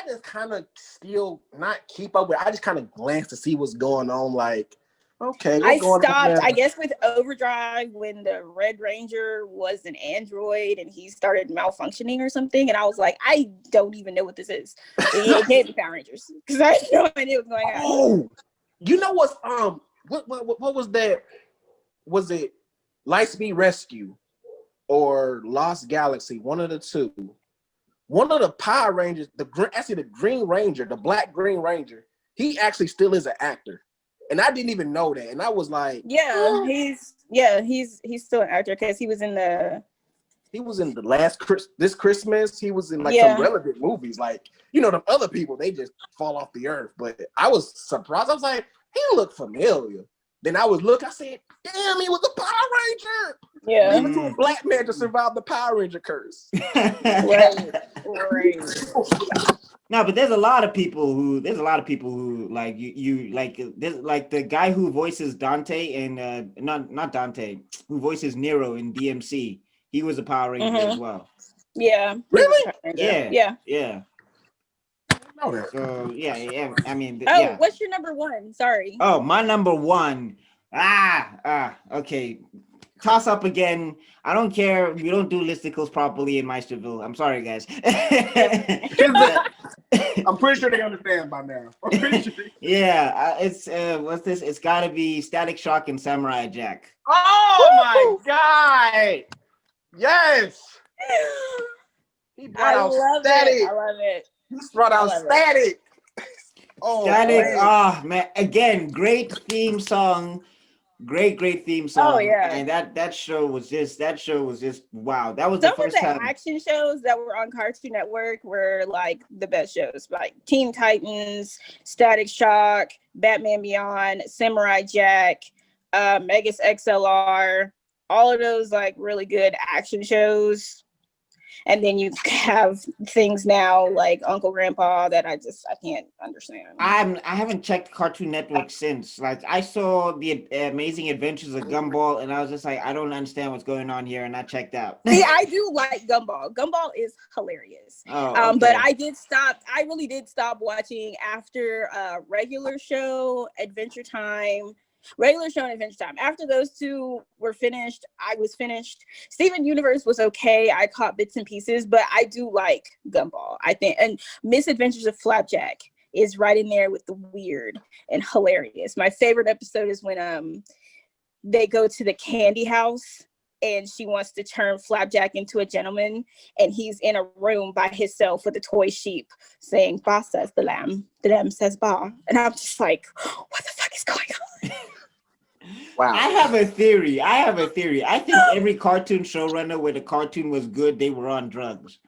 S2: just kind of still not keep up with. I just kind of glance to see what's going on. Like, okay,
S3: I stopped. I guess with Overdrive when the Red Ranger was an android and he started malfunctioning or something, and I was like, I don't even know what this is. It can't be Power Rangers because I had no idea what's going on.
S2: Oh, you know what's what was that? Was it Lightspeed Rescue or Lost Galaxy? One of the two. One of the Power Rangers, the Green Ranger, the Black Green Ranger, he actually still is an actor. And I didn't even know that. And I was like,
S3: he's still an actor because he was in the
S2: this Christmas. He was in like some relevant movies. Like, you know, the other people, they just fall off the earth. But I was surprised. I was like, he looked familiar. Then I said, damn, he was a Power Ranger.
S3: Yeah.
S2: Even to a black man to survive the Power Ranger curse.
S3: Right.
S1: No, but there's a lot of people who like you like there's like the guy who voices Dante and not Dante, who voices Nero in DMC. He was a Power Ranger as well.
S3: Yeah.
S2: Really?
S1: Yeah.
S2: No, that.
S1: So yeah. I mean,
S3: Oh,
S1: yeah.
S3: what's your number one? Sorry.
S1: Oh, my number one. Okay. Toss up again. I don't care. We don't do listicles properly in Meisterville. I'm sorry, guys.
S2: I'm pretty sure they understand by now. I'm pretty sure.
S1: Yeah, it's what's this? It's got to be Static Shock and Samurai Jack.
S2: Oh my god! Yes, he brought
S3: I
S2: out
S3: love
S2: static.
S3: it. I love it.
S2: He brought out static. Oh,
S1: Static.
S2: man.
S1: Oh man, again, great theme song. Great theme song.
S3: Oh yeah.
S1: And that show was just wow. That was the
S3: Some of
S1: first
S3: the
S1: time.
S3: action shows that were on Cartoon Network were like the best shows, like Teen Titans, Static Shock, Batman Beyond, Samurai Jack, Megas XLR, all of those like really good action shows. And then you have things now like Uncle Grandpa that I can't understand.
S1: I haven't checked Cartoon Network since. Like I saw the Amazing Adventures of Gumball, and I was just like, I don't understand what's going on here, and I checked out.
S3: See, I do like Gumball. Gumball is hilarious.
S1: Okay.
S3: But I really did stop watching after regular show, Adventure Time. Regular show and Adventure Time. After those two were finished, I was finished. Steven Universe was okay. I caught bits and pieces, but I do like Gumball, I think. And Misadventures of Flapjack is right in there with the weird and hilarious. My favorite episode is when they go to the candy house and she wants to turn Flapjack into a gentleman, and he's in a room by himself with a toy sheep saying, "Ba says the lamb says ba." And I'm just like, what the fuck is going on?
S2: Wow.
S1: I have a theory. I think every cartoon showrunner where the cartoon was good, they were on drugs.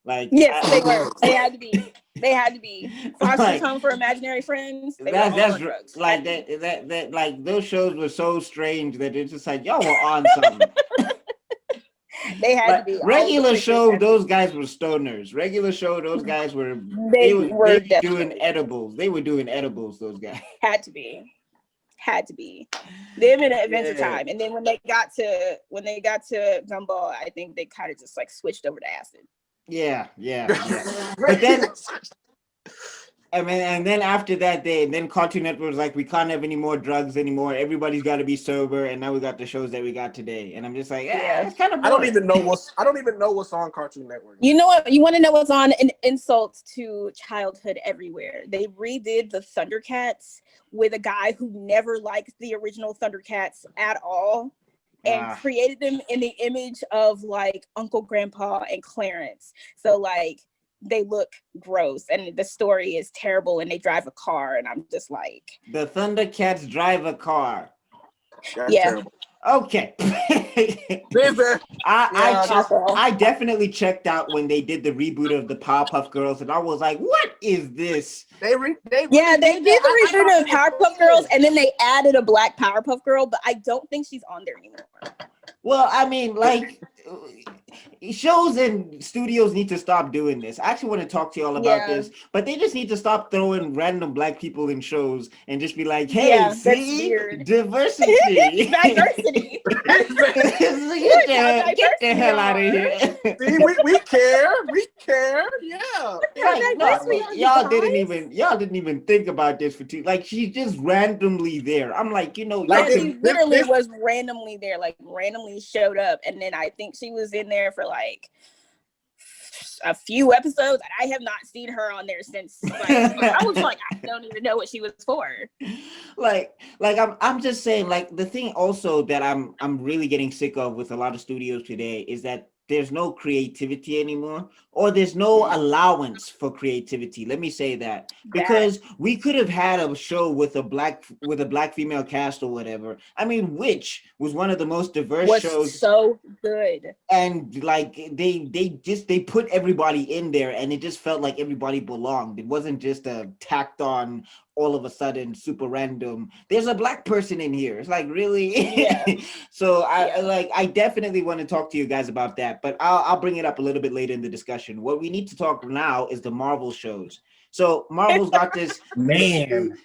S1: Like
S3: yes, they were. They had to be. They had to be. Foster's
S1: like,
S3: Home for Imaginary Friends. They
S1: that's
S3: were all on drugs.
S1: like that like those shows were so strange that it's just like y'all were on something.
S3: They had to be.
S1: Regular show, those guys were stoners. Regular show, those guys were they were doing edibles. They were doing edibles. Those guys
S3: had to be them in Adventure Time, and then when they got to Gumball, I think they kind of just like switched over to acid.
S1: Yeah. But then, and then after that, then Cartoon Network was like, we can't have any more drugs anymore. Everybody's got to be sober, and now we got the shows that we got today. And I'm just like, it's kind of.
S2: I don't even know what's on Cartoon Network.
S3: You know what? You want to know what's on? An insult to childhood everywhere. They redid the Thundercats with a guy who never liked the original Thundercats at all, and created them in the image of like Uncle Grandpa and Clarence. So like they look gross and the story is terrible and they drive a car and I'm just like,
S1: the Thundercats drive a car.
S2: That's terrible.
S1: Okay. I definitely checked out when they did the reboot of the Powerpuff Girls, and I was like, "What is this?"
S3: They did the reboot of Powerpuff Girls, and then they added a black Powerpuff Girl, but I don't think she's on there anymore.
S1: Well, I mean, like, shows and studios need to stop doing this. I actually want to talk to y'all about this, but they just need to stop throwing random black people in shows and just be like, "Hey, see, diversity,
S3: diversity."
S1: Get the hell out of here!
S2: See, we care, yeah.
S1: Y'all didn't even think about this for two. Like, she's just randomly there. I'm like,
S3: she literally was randomly there, like randomly showed up, and then I think she was in there for like a few episodes. I have not seen her on there since. Like, I was like, I don't even know what she was for.
S1: Like I'm just saying, like, the thing also that I'm really getting sick of with a lot of studios today is that there's no creativity anymore, or there's no allowance for creativity. Let me say that, because we could have had a show with a black female cast or whatever. I mean, Witch was one of the most diverse shows.
S3: So good.
S1: And like they put everybody in there, and it just felt like everybody belonged. It wasn't just a tacked on all of a sudden super random, there's a black person in here. It's like, really? Yeah. So I definitely want to talk to you guys about that, but I'll bring it up a little bit later in the discussion. What we need to talk now is the Marvel shows. So Marvel's got this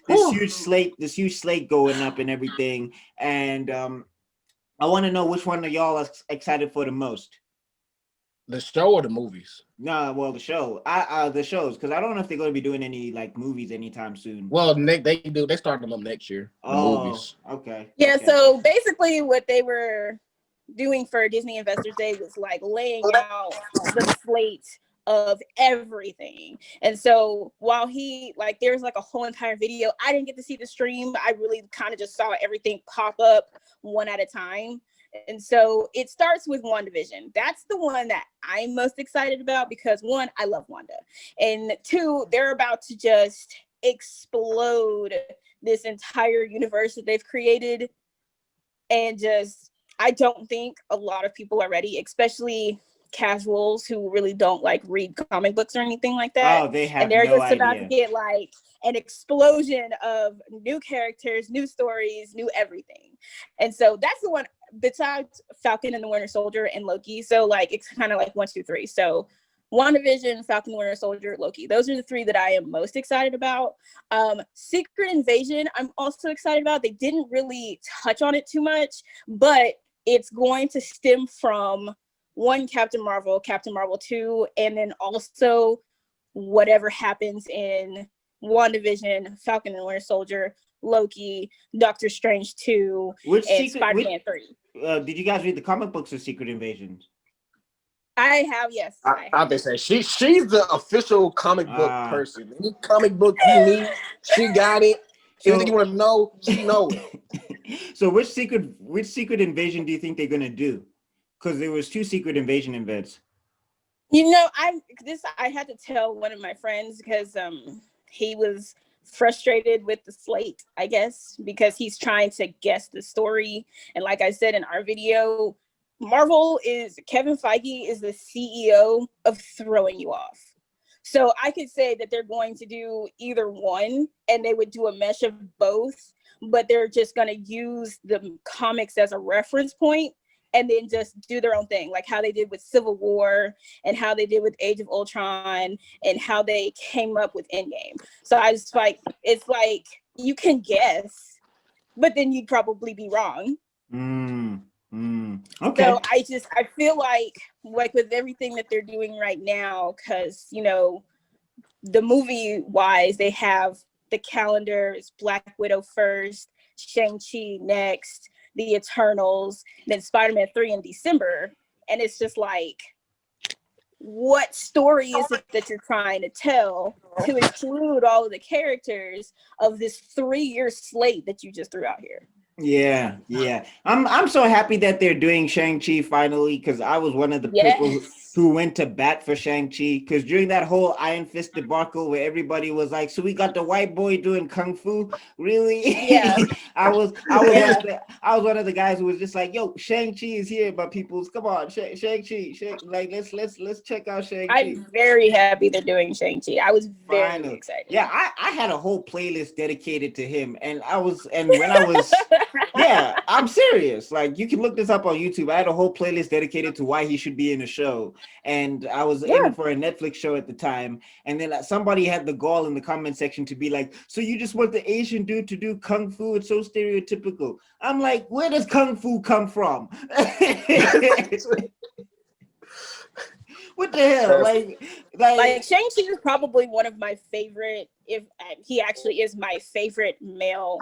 S1: huge slate going up and everything, and I want to know which one of y'all are excited for the most.
S2: The show or the movies?
S1: No, well, the show. The shows, because I don't know if they're going to be doing any like movies anytime soon.
S2: Well, they do. They start them up next year. The movies.
S1: Okay.
S3: Yeah,
S1: okay.
S3: so basically what they were doing for Disney Investors Day was like laying out the slate of everything. And so while there's like a whole entire video, I didn't get to see the stream. I really kind of just saw everything pop up one at a time. And so it starts with WandaVision. That's the one that I'm most excited about because one, I love Wanda. And two, they're about to just explode this entire universe that they've created. And just, I don't think a lot of people are ready, especially casuals who really don't like read comic books or anything like that.
S1: Oh, they have
S3: and they're
S1: no
S3: just about
S1: idea.
S3: to get like an explosion of new characters, new stories, new everything. And so that's the one besides Falcon and the Winter Soldier and Loki. So like it's kind of like 1, 2, 3. So WandaVision, Falcon, Winter Soldier, Loki. Those are the 3 that I am most excited about. Secret Invasion, I'm also excited about. They didn't really touch on it too much, but it's going to stem from one, Captain Marvel 2, and then also whatever happens in WandaVision, Falcon and Winter Soldier, Loki, Doctor Strange 2, and Spider-Man 3.
S1: Did you guys read the comic books of Secret Invasion?
S3: I have, yes.
S2: I've been saying she's the official comic book person. Any comic book you need, she got it. Anything you want to know, she knows it.
S1: So which secret invasion do you think they're gonna do? Because there was 2 Secret Invasion events.
S3: You know, I had to tell one of my friends because he was frustrated with the slate, I guess, because he's trying to guess the story. And like I said in our video, Kevin Feige is the CEO of throwing you off. So I could say that they're going to do either one and they would do a mesh of both, but they're just going to use the comics as a reference point and then just do their own thing, like how they did with Civil War and how they did with Age of Ultron and how they came up with Endgame. So I just it's like you can guess, but then you'd probably be wrong.
S1: Okay.
S3: So I feel like with everything that they're doing right now, because the movie wise, they have the calendar is Black Widow first, Shang-Chi next, the Eternals, then Spider-Man 3 in December. And it's just like, what story is it that you're trying to tell to include all of the characters of this 3-year slate that you just threw out here?
S1: Yeah. I'm so happy that they're doing Shang-Chi finally, because I was one of the people who went to bat for Shang-Chi, because during that whole Iron Fist debacle where everybody was like, so we got the white boy doing kung fu, really?
S3: Yeah.
S1: I was one of the guys who was just like, yo, Shang-Chi is here, but people's come on, Shang-Chi, like let's check out Shang-Chi.
S3: I'm very happy they're doing Shang-Chi. I was very excited.
S1: Yeah, I had a whole playlist dedicated to him, and when I was yeah, I'm serious. Like, you can look this up on YouTube. I had a whole playlist dedicated to why he should be in a show. And I was aiming for a Netflix show at the time. And then somebody had the gall in the comment section to be like, so you just want the Asian dude to do kung fu? It's so stereotypical. I'm like, where does kung fu come from? What the hell? Like
S3: Shang-Chi is probably one of my favorite, if he actually is my favorite male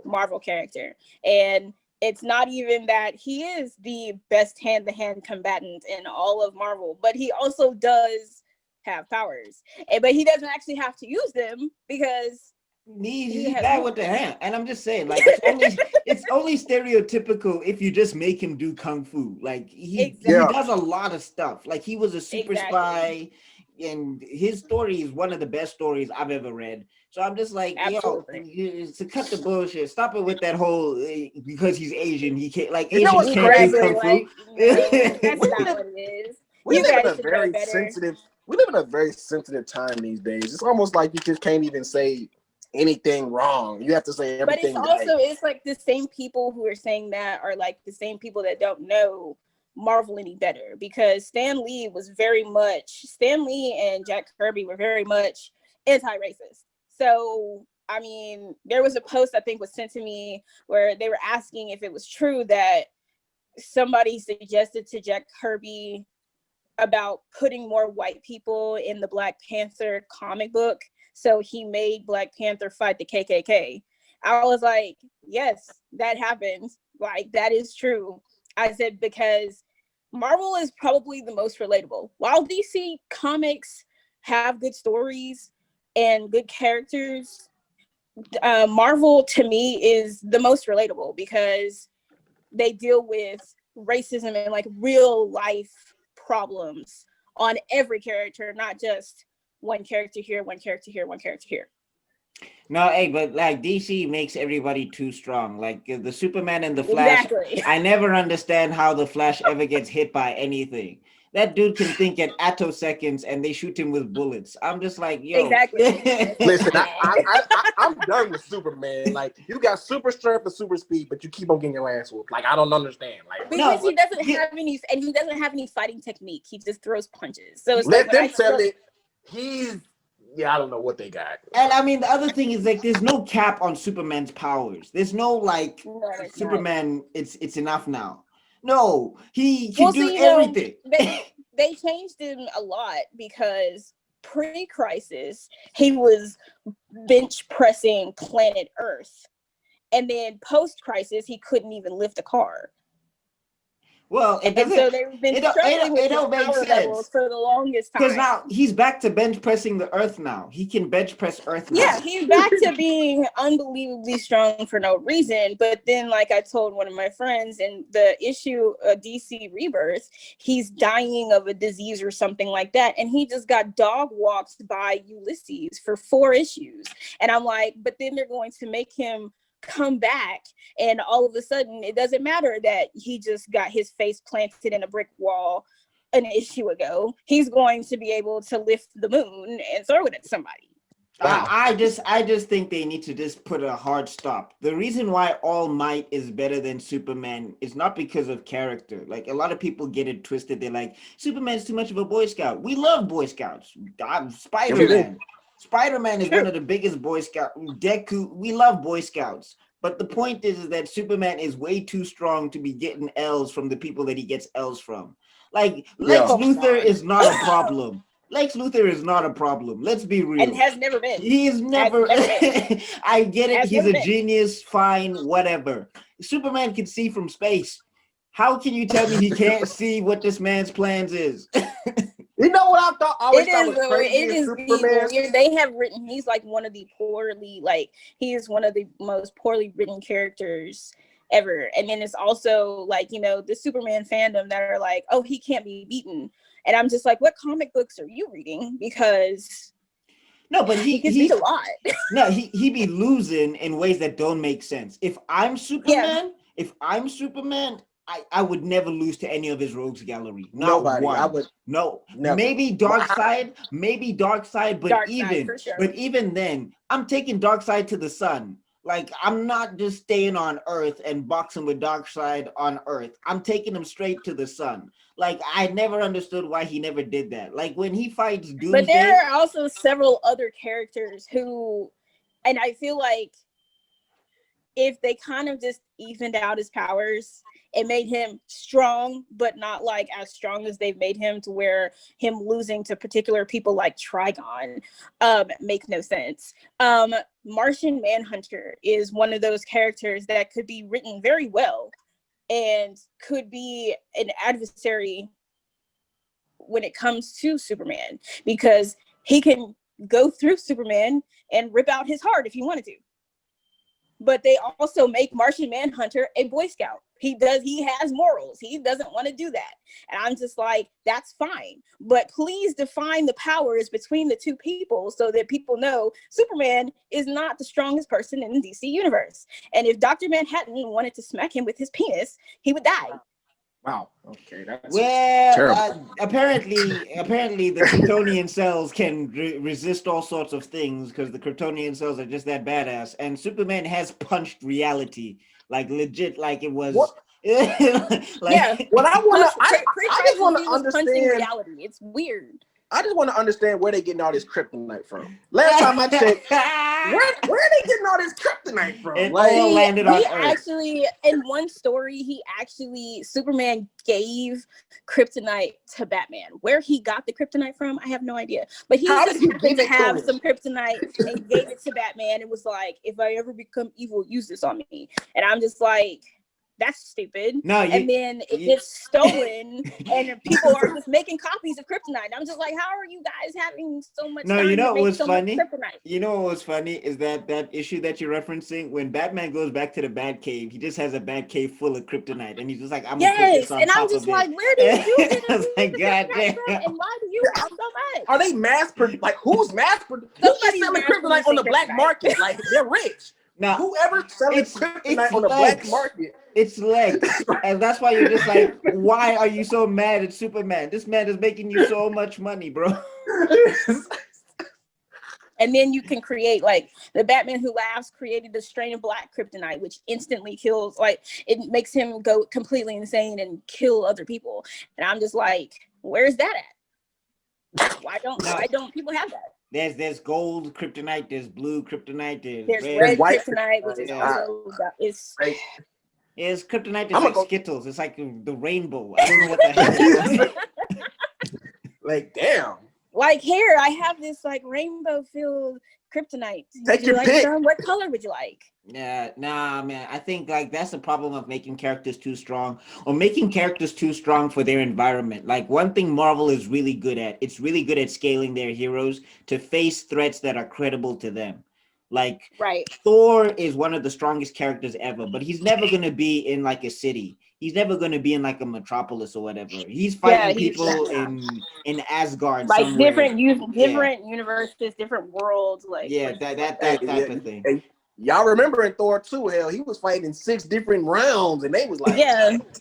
S3: Marvel character. And it's not even that he is the best hand-to-hand combatant in all of Marvel, but he also does have powers. But he doesn't actually have to use them because
S1: he's bad with the hand. And I'm just saying, like, it's only stereotypical if you just make him do kung fu. Like, he does a lot of stuff. Like, he was a super spy, and his story is one of the best stories I've ever read. So I'm just like, yo, to cut the bullshit, stop it with that whole because he's Asian, he can't, like, Asians can't do kung fu.
S3: That's not what it is.
S2: We live in a very sensitive time these days. It's almost like you just can't even say anything wrong. You have to say everything.
S3: But it's like the same people who are saying that are like the same people that don't know Marvel any better, because Stan Lee and Jack Kirby were very much anti-racist. So I mean, there was a post I think was sent to me where they were asking if it was true that somebody suggested to Jack Kirby about putting more white people in the Black Panther comic book. So he made Black Panther fight the KKK. I was like, yes, that happens. Like, that is true. I said, because Marvel is probably the most relatable. While DC comics have good stories and good characters, Marvel to me is the most relatable because they deal with racism and like real life problems on every character, not just one character here, one character here, one character here.
S1: No, hey, but like DC makes everybody too strong. Like the Superman and the Flash,
S3: Exactly.
S1: I never understand how the Flash ever gets hit by anything. That dude can think at attoseconds and they shoot him with bullets. I'm just like, yo.
S3: Exactly.
S2: Listen, I'm done with Superman. Like, you got super strength and super speed, but you keep on getting your ass whooped. Like, I don't understand. Like,
S3: Because
S1: No,
S3: he doesn't
S1: yeah.
S3: have any, and he doesn't have any fighting technique. He just throws punches. So it's
S2: let
S3: like when
S2: them sell it. I don't know what they got.
S1: And I mean, the other thing is like, there's no cap on Superman's powers. There's no like,
S3: No, it's not.
S1: Superman, it's enough now. No, he can do
S3: see,
S1: everything.
S3: They changed him a lot because pre-crisis he was bench pressing planet Earth, and then post-crisis he couldn't even lift a car.
S1: Well, it
S3: And
S1: doesn't.
S3: so they've been struggling with
S1: It
S3: his
S1: don't make
S3: power
S1: sense.
S3: levels for the longest time.
S1: Because now he's back to bench pressing the Earth now. He can bench press Earth now.
S3: Yeah, he's back to being unbelievably strong for no reason. But then, like I told one of my friends in the issue DC Rebirth, he's dying of a disease or something like that. And he just got dog walked by Ulysses for 4 issues. And I'm like, but then they're going to make him come back, and all of a sudden it doesn't matter that he just got his face planted in a brick wall an issue ago. He's going to be able to lift the moon and throw it at somebody.
S1: Wow. I just think they need to just put a hard stop. The reason why All Might is better than Superman is not because of character. Like, a lot of people get it twisted. They're like, Superman's too much of a Boy Scout. We love Boy Scouts. Spider-Man. Spider-Man is one of the biggest Boy Scouts. Deku, we love Boy Scouts. But the point is that Superman is way too strong to be getting L's from the people that he gets L's from. Like, Lex Luthor is not a problem. Lex Luthor is not a problem. Let's be real.
S3: And has never been.
S1: He is never. I get it. He's a genius. Fine, whatever. Superman can see from space. How can you tell me he can't see what this man's plans is?
S2: You know what I thought?
S3: It is weird. They have written, he's like one of the poorly, like, he is one of the most poorly written characters ever. And then it's also like, you know, the Superman fandom that are like, oh, he can't be beaten. And I'm just like, what comic books are you reading? Because
S1: no, but he
S3: beat a lot.
S1: No, he be losing in ways that don't make sense. If I'm Superman, I would never lose to any of his rogues gallery. Nobody. One. I would. No. Never. Maybe Darkseid, but even then, I'm taking Darkseid to the sun. Like, I'm not just staying on Earth and boxing with Darkseid on Earth. I'm taking him straight to the sun. Like, I never understood why he never did that. Like, when he fights Doomsday.
S3: But there are also several other characters who, and I feel like if they kind of just evened out his powers, it made him strong, but not like as strong as they've made him, to where him losing to particular people like Trigon makes no sense. Martian Manhunter is one of those characters that could be written very well and could be an adversary when it comes to Superman, because he can go through Superman and rip out his heart if he wanted to. But they also make Martian Manhunter a Boy Scout. He has morals. He doesn't want to do that. And I'm just like, that's fine. But please define the powers between the two people so that people know Superman is not the strongest person in the DC universe. And if Dr. Manhattan wanted to smack him with his penis, he would die.
S2: Wow. Okay. That's
S1: terrible. Apparently the Kryptonian cells can resist all sorts of things because the Kryptonian cells are just that badass. And Superman has punched reality, like legit, like it was.
S2: What?
S3: Like, yeah.
S2: What I just want to understand.
S3: Reality. It's weird.
S2: I just want to understand where they getting all this kryptonite from. Last time I checked, where are they getting all this kryptonite from?
S1: It all landed on Earth.
S3: Actually, in one story, Superman gave kryptonite to Batman. Where he got the kryptonite from, I have no idea. But he just happened to have some kryptonite and gave it to Batman. It was like, if I ever become evil, use this on me. And I'm just like, that's stupid. And then it gets stolen, and people are just making copies of kryptonite. I'm just like, how are you guys having so much?
S1: No, you know what was funny? You know what was funny is that issue that you're referencing, when Batman goes back to the Batcave, he just has a Batcave full of kryptonite, and he's just like, I'm gonna put this on
S3: and
S1: top
S3: I'm just
S1: of
S3: like,
S1: it.
S3: where did you get
S1: I was like, God damn.
S3: and why do you have so much?
S2: Are they who's mass produced? Who's selling kryptonite on the black market? Like, they're rich.
S1: Now,
S2: whoever selling kryptonite on the black market,
S1: it's legs, and that's why you're just like, why are you so mad at Superman? This man is making you so much money, bro.
S3: And then you can create, like, the Batman Who Laughs created a strain of black kryptonite, which instantly kills, like, it makes him go completely insane and kill other people. And I'm just like, where's that at? Why don't people have that?
S1: There's gold kryptonite, there's blue kryptonite,
S3: there's red kryptonite, which is also
S1: it's kryptonite. It's like Skittles. It's like the rainbow. I don't know what the hell it is.
S2: Like, damn.
S3: Like, here I have this like rainbow filled kryptonite.
S2: Take your pick.
S3: What color would you like?
S1: Yeah, nah, man. I think like that's the problem of making characters too strong, or making characters too strong for their environment. Like, one thing Marvel is really good at, it's really good at scaling their heroes to face threats that are credible to them. Like, Thor is one of the strongest characters ever, but he's never gonna be in like a city. He's never gonna be in like a metropolis or whatever. He's fighting people in Asgard,
S3: like
S1: somewhere.
S3: different universes, different worlds. Like,
S1: that type of thing.
S2: And y'all remember in Thor 2, hell, he was fighting 6 different rounds, and they was like,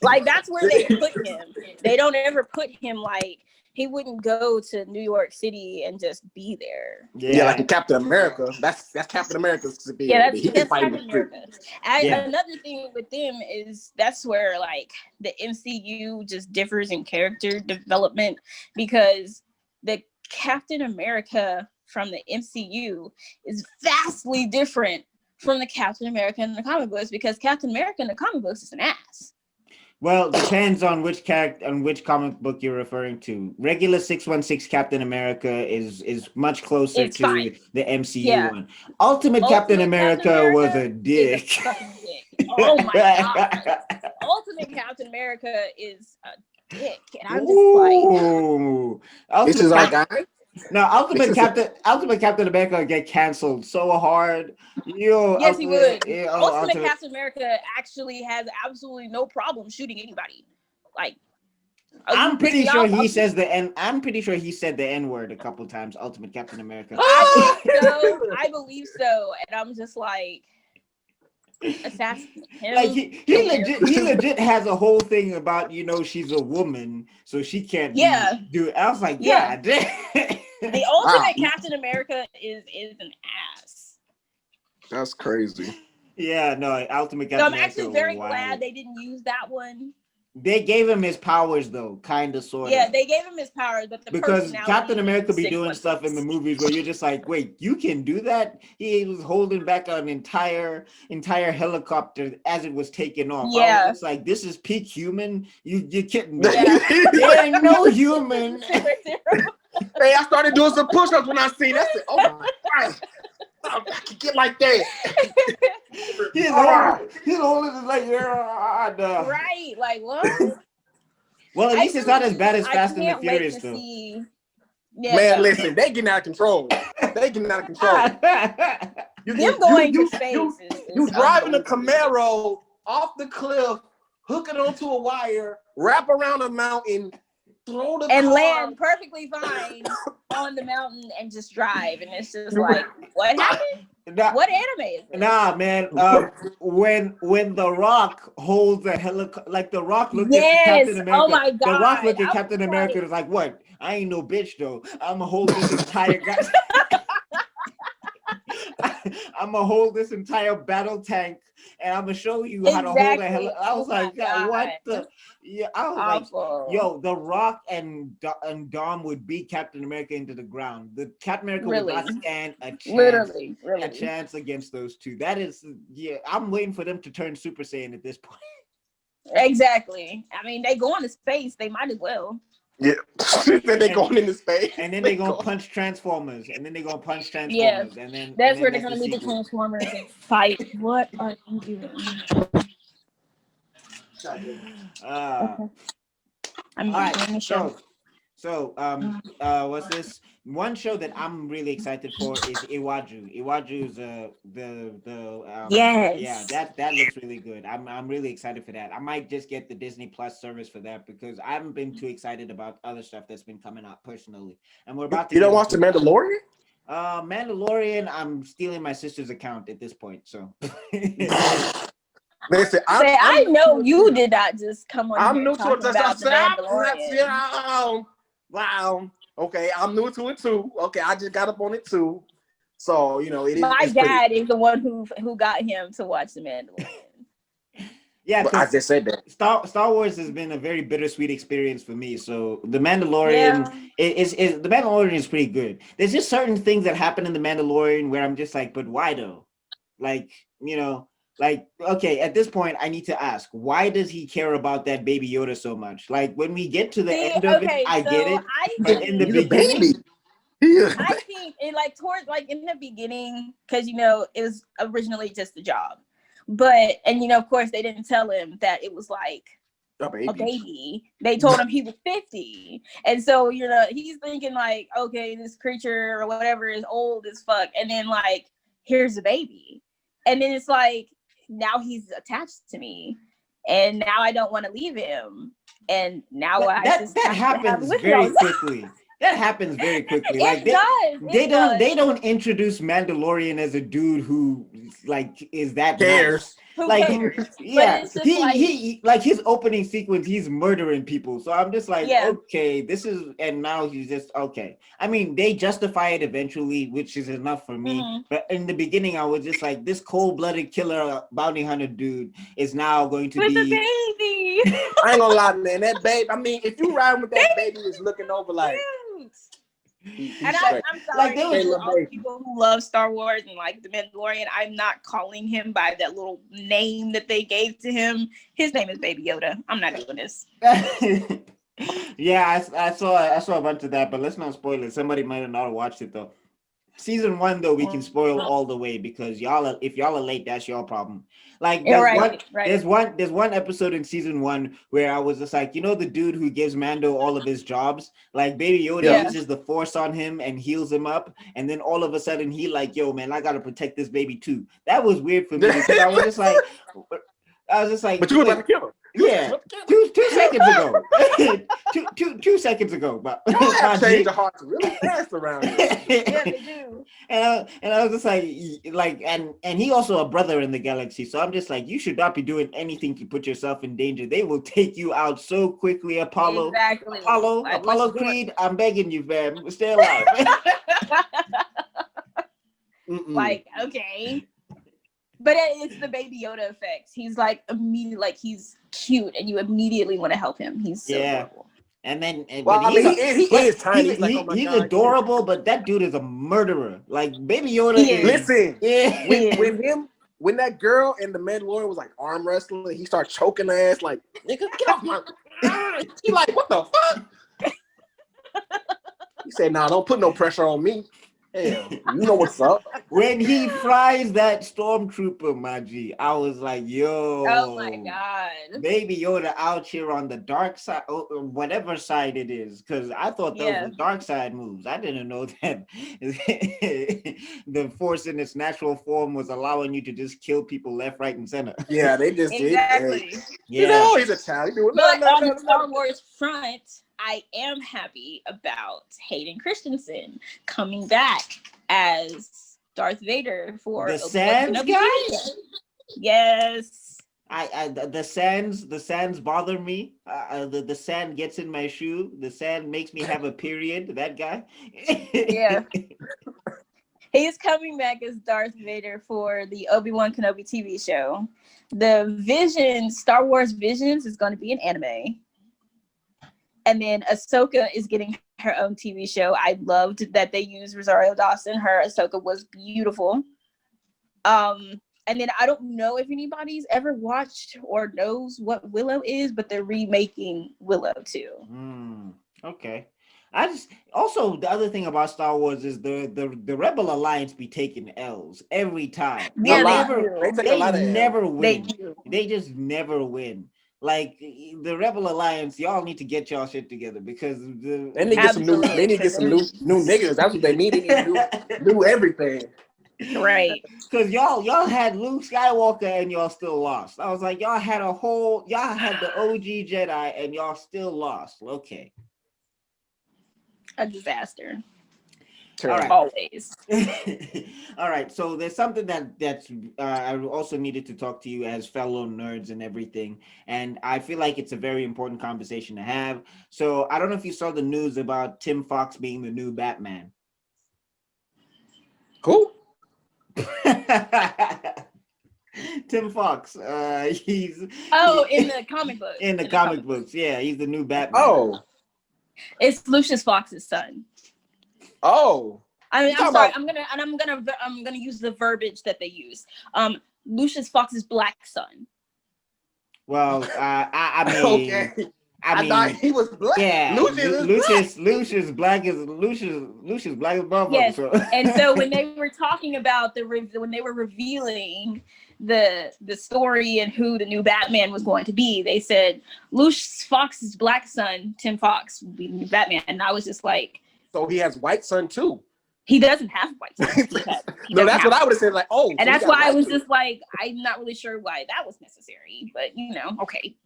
S3: like that's where they put him. They don't ever put him like. He wouldn't go to New York City and just be there.
S2: Yeah, like in Captain America. That's Captain America's ability.
S3: Yeah, that's Captain America. Another thing with them is that's where like the MCU just differs in character development, because the Captain America from the MCU is vastly different from the Captain America in the comic books, because Captain America in the comic books is an ass.
S1: Well, depends on which comic book you're referring to. Regular 616 Captain America is much closer to the MCU one. Ultimate Captain America was a dick.
S3: Oh my god! Ultimate Captain America is a dick, and I'm just like,
S2: this is our guy.
S1: No, Ultimate Captain America get canceled so hard.
S3: Yes, he would. Ultimate Captain America actually has absolutely no problem shooting anybody. Like,
S1: I'm pretty sure he says the N. I'm pretty sure he said the N word a couple times. Ultimate Captain America.
S3: I believe so, and I'm just like, assassinate him.
S1: Like he legit has a whole thing about, she's a woman, so she can't do it. I was like, yeah.
S3: The ultimate Captain America is an ass.
S2: That's crazy.
S1: Yeah, no, Ultimate Captain America.
S3: I'm actually very glad they didn't use that one.
S1: They gave him his powers though, kind of, sort of.
S3: Yeah, they gave him his powers, but
S1: because Captain America be doing stuff in the movies where you're just like, wait, you can do that? He was holding back an entire helicopter as it was taking off.
S3: Yeah,
S1: it's like, this is peak human. You're kidding me? Yeah. There ain't no human.
S2: Hey, I started doing some push-ups when I seen that. I said, oh my God. I can get like that.
S1: He's holding it like,
S3: right, like what?
S1: Well, at least it's not as bad as Fast and the Furious, though.
S2: Man, listen, they getting out of control. You driving a Camaro off the cliff, hook it onto a wire, wrap around a mountain, throw the car,
S3: land perfectly fine on the mountain and just drive, and it's just like, what happened? What anime is this?
S1: Nah, man. When The Rock holds a helicopter, like The Rock looked at Captain America.
S3: Oh my God.
S1: The Rock looked at Captain America and was like, "What? I ain't no bitch though. I'm gonna hold this entire guy." I'm gonna hold this entire battle tank, and I'm gonna show you how to hold a hell. I was like, God, what the? Yeah, I was
S3: Awful.
S1: like, yo, The Rock and Dom would beat Captain America into the ground. The Captain America would not
S3: Really?
S1: stand a chance.
S3: Literally.
S1: A chance against those two. That is, yeah. I'm waiting for them to turn Super Saiyan at this point.
S3: Exactly. I mean, they go into space. They might as well.
S2: Yeah. Then they going into space.
S1: And then they're gonna punch Transformers. And then they're gonna punch
S3: Yeah.
S1: Transformers. And then
S3: That's where
S1: that's
S3: they're gonna meet the
S1: sequel.
S3: Transformers and fight. What are you doing? I'm
S1: all right,
S3: doing the show.
S1: What's this? One show that I'm really excited for is Iwaju. Iwaju's
S3: Yes.
S1: yeah, that looks really good. I'm really excited for that. I might just get the Disney Plus service for that because I haven't been too excited about other stuff that's been coming out personally. And we're about to.
S2: You don't watch The Mandalorian?
S1: Mandalorian, I'm stealing my sister's account at this point. So.
S2: Listen,
S3: I know you did not just come on.
S2: I'm new to it.
S3: About the Mandalorian.
S2: Wow. Okay, I'm new to it too. Okay, I just got up on it too. So it is.
S3: My dad is the one who got him to watch The Mandalorian.
S1: Yeah,
S2: I just said that.
S1: Star Wars has been a very bittersweet experience for me. So The Mandalorian is The Mandalorian is pretty good. There's just certain things that happen in The Mandalorian where I'm just like, but why though? Like, like, okay, at this point, I need to ask, why does he care about that Baby Yoda so much? Like, when we get to the end of it, I get it. But in the beginning,
S3: I think it towards in the beginning, because it was originally just a job, but of course they didn't tell him that it was like a baby. They told him he was 50, and so he's thinking like, okay, this creature or whatever is old as fuck, and then like here's a baby, and then it's like now he's attached to me, and now I don't want to leave him, and now that
S1: happens very quickly. That happens very quickly. Like they don't introduce Mandalorian as a dude who like is that
S2: cares.
S1: Nice. Yeah, he like his opening sequence, he's murdering people. So I'm just like, okay, this is, and now he's just okay. I mean, they justify it eventually, which is enough for me. Mm-hmm. But in the beginning, I was just like, this cold-blooded killer bounty hunter dude is now going to be
S3: a baby.
S2: I ain't gonna lie, man. That baby. I mean, if you ride with that baby, is looking over like.
S3: And I'm sorry, all the people who love Star Wars and like The Mandalorian, I'm not calling him by that little name that they gave to him. His name is Baby Yoda. I'm not doing this.
S1: Yeah, I saw a bunch of that, but let's not spoil it. Somebody might have not watched it though. Season 1 though, we can spoil all the way because if y'all are late, that's your problem. Like there's one episode in season 1 where I was just like, the dude who gives Mando all of his jobs, like Baby Yoda uses the Force on him and heals him up, and then all of a sudden he like, yo man, I gotta protect this baby too. That was weird for me because I was just like, but
S2: you were about to kill him.
S1: Yeah, 2 seconds ago. 2 seconds ago, but
S2: change the hearts really fast around here.
S3: Yeah, they do.
S1: And I was just like, and he also a brother in the galaxy, so I'm just like, you should not be doing anything to put yourself in danger. They will take you out so quickly, Apollo.
S3: Exactly.
S1: Apollo Creed, I'm begging you, fam, stay alive.
S3: Like, okay. But it's the Baby Yoda effect. He's like immediately, like he's cute, and you immediately want to help him. He's so adorable.
S1: And then,
S2: he is tiny.
S1: He's adorable, but that dude is a murderer. Like Baby Yoda.
S2: Listen, when that girl in The Mandalorian was like arm wrestling, he started choking her ass like, nigga, get off my. He like, what the fuck? He said, nah, don't put no pressure on me. Hell, you know what's up.
S1: When he fries that stormtrooper, my G, I was like, yo.
S3: Oh my God.
S1: Baby Yoda out here on the dark side, whatever side it is, because I thought those were dark side moves. I didn't know that the Force in its natural form was allowing you to just kill people left, right, and center.
S2: Yeah, they just
S3: exactly.
S2: did. Yeah. He's a child.
S3: But on the Star Wars front, I am happy about Hayden Christensen coming back as Darth Vader for
S1: the Sands guy.
S3: Yes,
S1: the sands bother me. The sand gets in my shoe. The sand makes me have a period. That guy.
S3: Yeah. He's coming back as Darth Vader for the Obi-Wan Kenobi TV show. The Visions, Star Wars Visions, is going to be an anime. And then Ahsoka is getting her own TV show. I loved that they used Rosario Dawson. Her Ahsoka was beautiful. And then I don't know if anybody's ever watched or knows what Willow is, but they're remaking Willow too.
S1: Okay. I just also the other thing about Star Wars is the Rebel Alliance be taking L's every time.
S3: Yeah,
S1: They never win.
S3: They do.
S1: They just never win. Like the Rebel Alliance, y'all need to get y'all shit together because
S2: they need to get some new. They need to get some new niggas. That's what they need. They need new everything.
S3: Right.
S1: Because y'all had Luke Skywalker and y'all still lost. I was like, y'all had the OG Jedi and y'all still lost. Okay.
S3: A disaster.
S1: All right.
S3: Always.
S1: All right. So there's something that's I also needed to talk to you as fellow nerds and everything. And I feel like it's a very important conversation to have. So I don't know if you saw the news about Tim Fox being the new Batman.
S2: Who?
S1: Tim Fox. He's
S3: in the comic book.
S1: In the comic books, yeah, he's the new Batman.
S2: Oh,
S3: it's Lucius Fox's son.
S2: Oh,
S3: I'm sorry. I'm gonna use the verbiage that they use. Lucius Fox's black son.
S1: Well, I mean,
S2: okay.
S1: I mean,
S2: thought he was black.
S1: Yeah, Lucius black as motherfucker.
S3: Yes.
S1: So.
S3: And so when they were talking about when they were revealing the story and who the new Batman was going to be, they said Lucius Fox's black son, Tim Fox, will be the new Batman. And I was just like,
S2: so he has white son too.
S3: He doesn't have white son.
S2: No, that's what I would have said. Like, oh,
S3: and so that's why I was just like, I'm not really sure why that was necessary, but okay.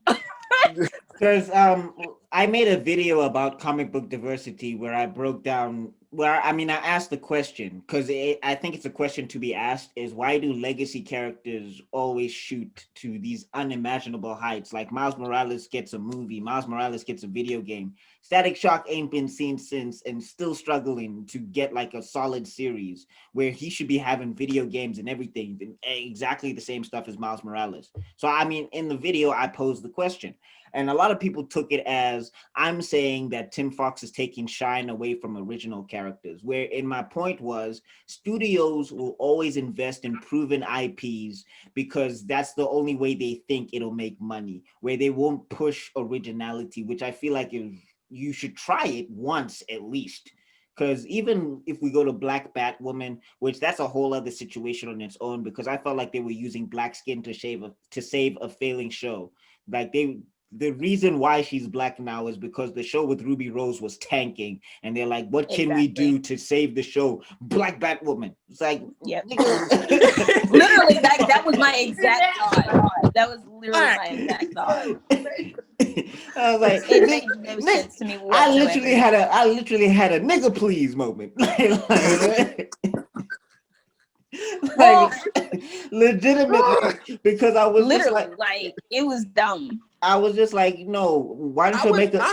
S1: Because I made a video about comic book diversity where I broke down. I asked the question because I think it's a question to be asked: is why do legacy characters always shoot to these unimaginable heights? Like Miles Morales gets a movie, Miles Morales gets a video game. Static Shock ain't been seen since and still struggling to get like a solid series where he should be having video games and everything, exactly the same stuff as Miles Morales. So in the video I posed the question. And a lot of people took it as I'm saying that Tim Fox is taking shine away from original characters, where in my point was studios will always invest in proven IPs because that's the only way they think it'll make money, where they won't push originality, which I feel like you should try it once at least. Because even if we go to Black Batwoman, which that's a whole other situation on its own, because I felt like they were using black skin to save a failing show. Like the reason why she's black now is because the show with Ruby Rose was tanking, and they're like, "What can we do to save the show?" Black Batwoman. It's like,
S3: yep. Literally, that was my exact thought. That was literally my exact thought.
S1: I was like,
S3: it made no sense to me whatsoever.
S1: I literally had a nigga please moment. Legitimately, because I was
S3: literally
S1: just
S3: like it was dumb.
S1: I was just like, no, why don't you make a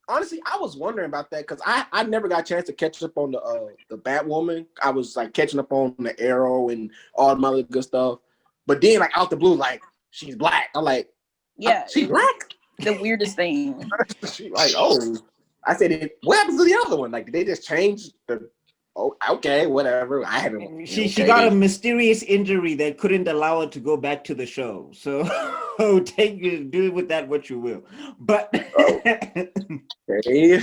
S2: honestly, I was wondering about that because I never got a chance to catch up on the Batwoman. I was like catching up on the Arrow and all the other good stuff. But then like out the blue, like she's black. I'm like,
S3: yeah,
S2: she's black.
S3: The weirdest thing.
S2: She like, oh, I said, what happens to the other one? Like, did they just change the? Oh, okay, whatever. I haven't.
S1: She got a mysterious injury that couldn't allow her to go back to the show. So do with that what you will. But
S2: okay.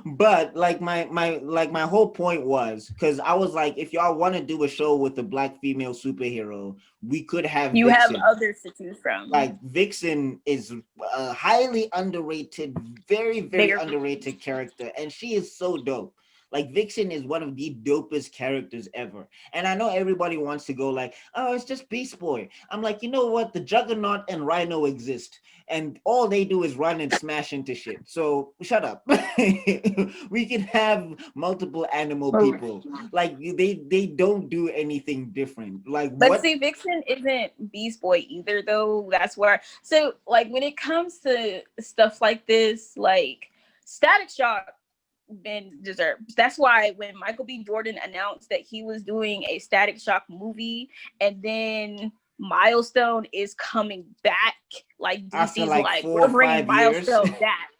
S1: But like my whole point was because I was like, if y'all want to do a show with a black female superhero, we could have
S3: you
S1: Vixen.
S3: have others to choose from.
S1: Like Vixen is a highly underrated, very, very underrated character, and she is so dope. Like Vixen is one of the dopest characters ever. And I know everybody wants to go like, oh, it's just Beast Boy. I'm like, you know what? The Juggernaut and Rhino exist. And all they do is run and smash into shit. So shut up. We can have multiple animal people. Like they don't do anything different. Like,
S3: but see, Vixen isn't Beast Boy either, though. That's where. So like when it comes to stuff like this, like Static Shock been deserved. That's why when Michael B. Jordan announced that he was doing a Static Shock movie, and then Milestone is coming back, like
S1: After
S3: DC's
S1: like
S3: like,
S1: 4
S3: we're
S1: or
S3: bringing
S1: 5 years.
S3: Milestone back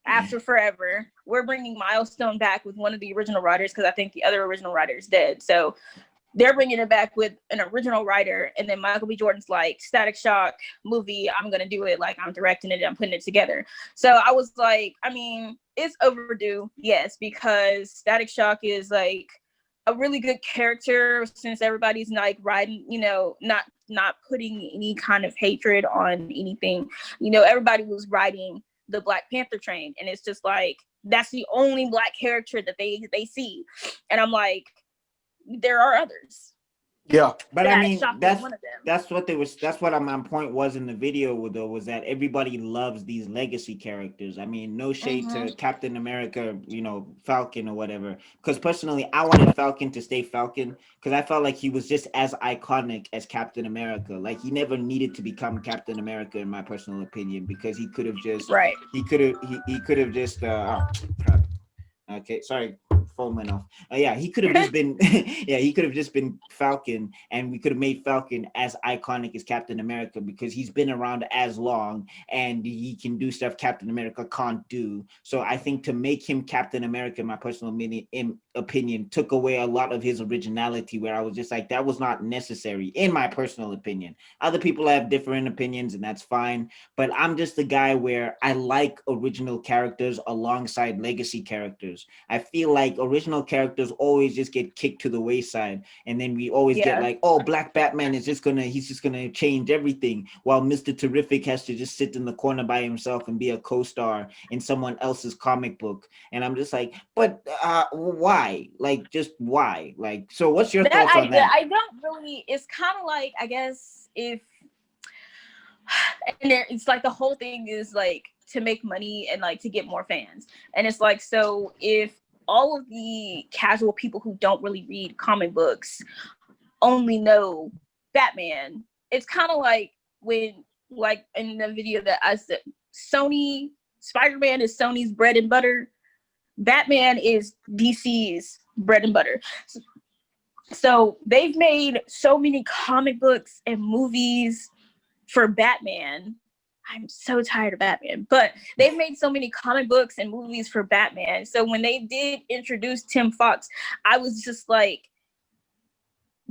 S3: after forever. We're bringing Milestone back with one of the original writers, because I think the other original writer is dead. So they're bringing it back with an original writer, and then Michael B. Jordan's like, Static Shock movie, I'm gonna do it, like I'm directing it, I'm putting it together. So I was like, I mean, it's overdue, yes, because Static Shock is like a really good character, since everybody's like riding, you know, not putting any kind of hatred on anything. You know, everybody was riding the Black Panther train, and it's just like, that's the only Black character that they see. And I'm like, there are others.
S2: Yeah,
S1: but I mean,
S3: Shock is
S1: that's
S3: one of them.
S1: that's what they was. That's what my point was in the video, though, was that everybody loves these legacy characters. I mean, no shade to Captain America, you know, Falcon or whatever. Because personally, I wanted Falcon to stay Falcon, because I felt like he was just as iconic as Captain America. Like, he never needed to become Captain America, in my personal opinion, because he could have just
S3: Right.
S1: he could have just oh crap. Okay, sorry, phone went off. Yeah, he could have just been yeah, he could have just been Falcon, and we could have made Falcon as iconic as Captain America, because he's been around as long and he can do stuff Captain America can't do. So I think to make him Captain America, in my personal opinion, took away a lot of his originality, where I was just like, that was not necessary, in my personal opinion. Other people have different opinions, and that's fine, but I'm just the guy where I like original characters alongside legacy characters. I feel like original characters always just get kicked to the wayside, and then we always get like, oh, Black Batman is he's just gonna change everything, while Mr. Terrific has to just sit in the corner by himself and be a co-star in someone else's comic book. And I'm just like, but why? Like, just why? Like, so what's your thoughts on that?
S3: I don't really, it's kind of like, I guess, if, and it's like the whole thing is like to make money and like to get more fans. And it's like, so if all of the casual people who don't really read comic books only know Batman, it's kind of like when, like in the video that I said, Spider-Man is Sony's bread and butter, Batman is DC's bread and butter. So they've made so many comic books and movies for Batman. I'm so tired of Batman, but they've made so many comic books and movies for Batman. So when they did introduce Tim Fox, I was just like,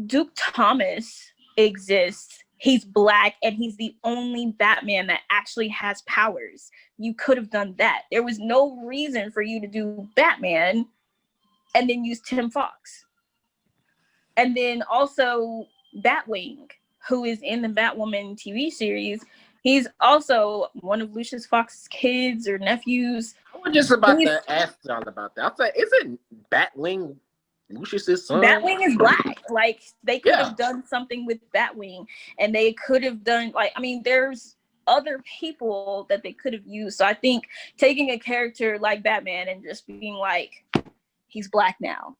S3: Duke Thomas exists. He's Black, and he's the only Batman that actually has powers. You could have done that. There was no reason for you to do Batman and then use Tim Fox. And then also Batwing, who is in the Batwoman TV series. He's also one of Lucius Fox's kids or nephews.
S2: I was just about to ask y'all about that. I was like, isn't Batwing Lucius's son?
S3: Batwing is Black. Like, they could have done something with Batwing, and they could have done, like, I mean, there's other people that they could have used. So I think taking a character like Batman and just being like, he's Black now.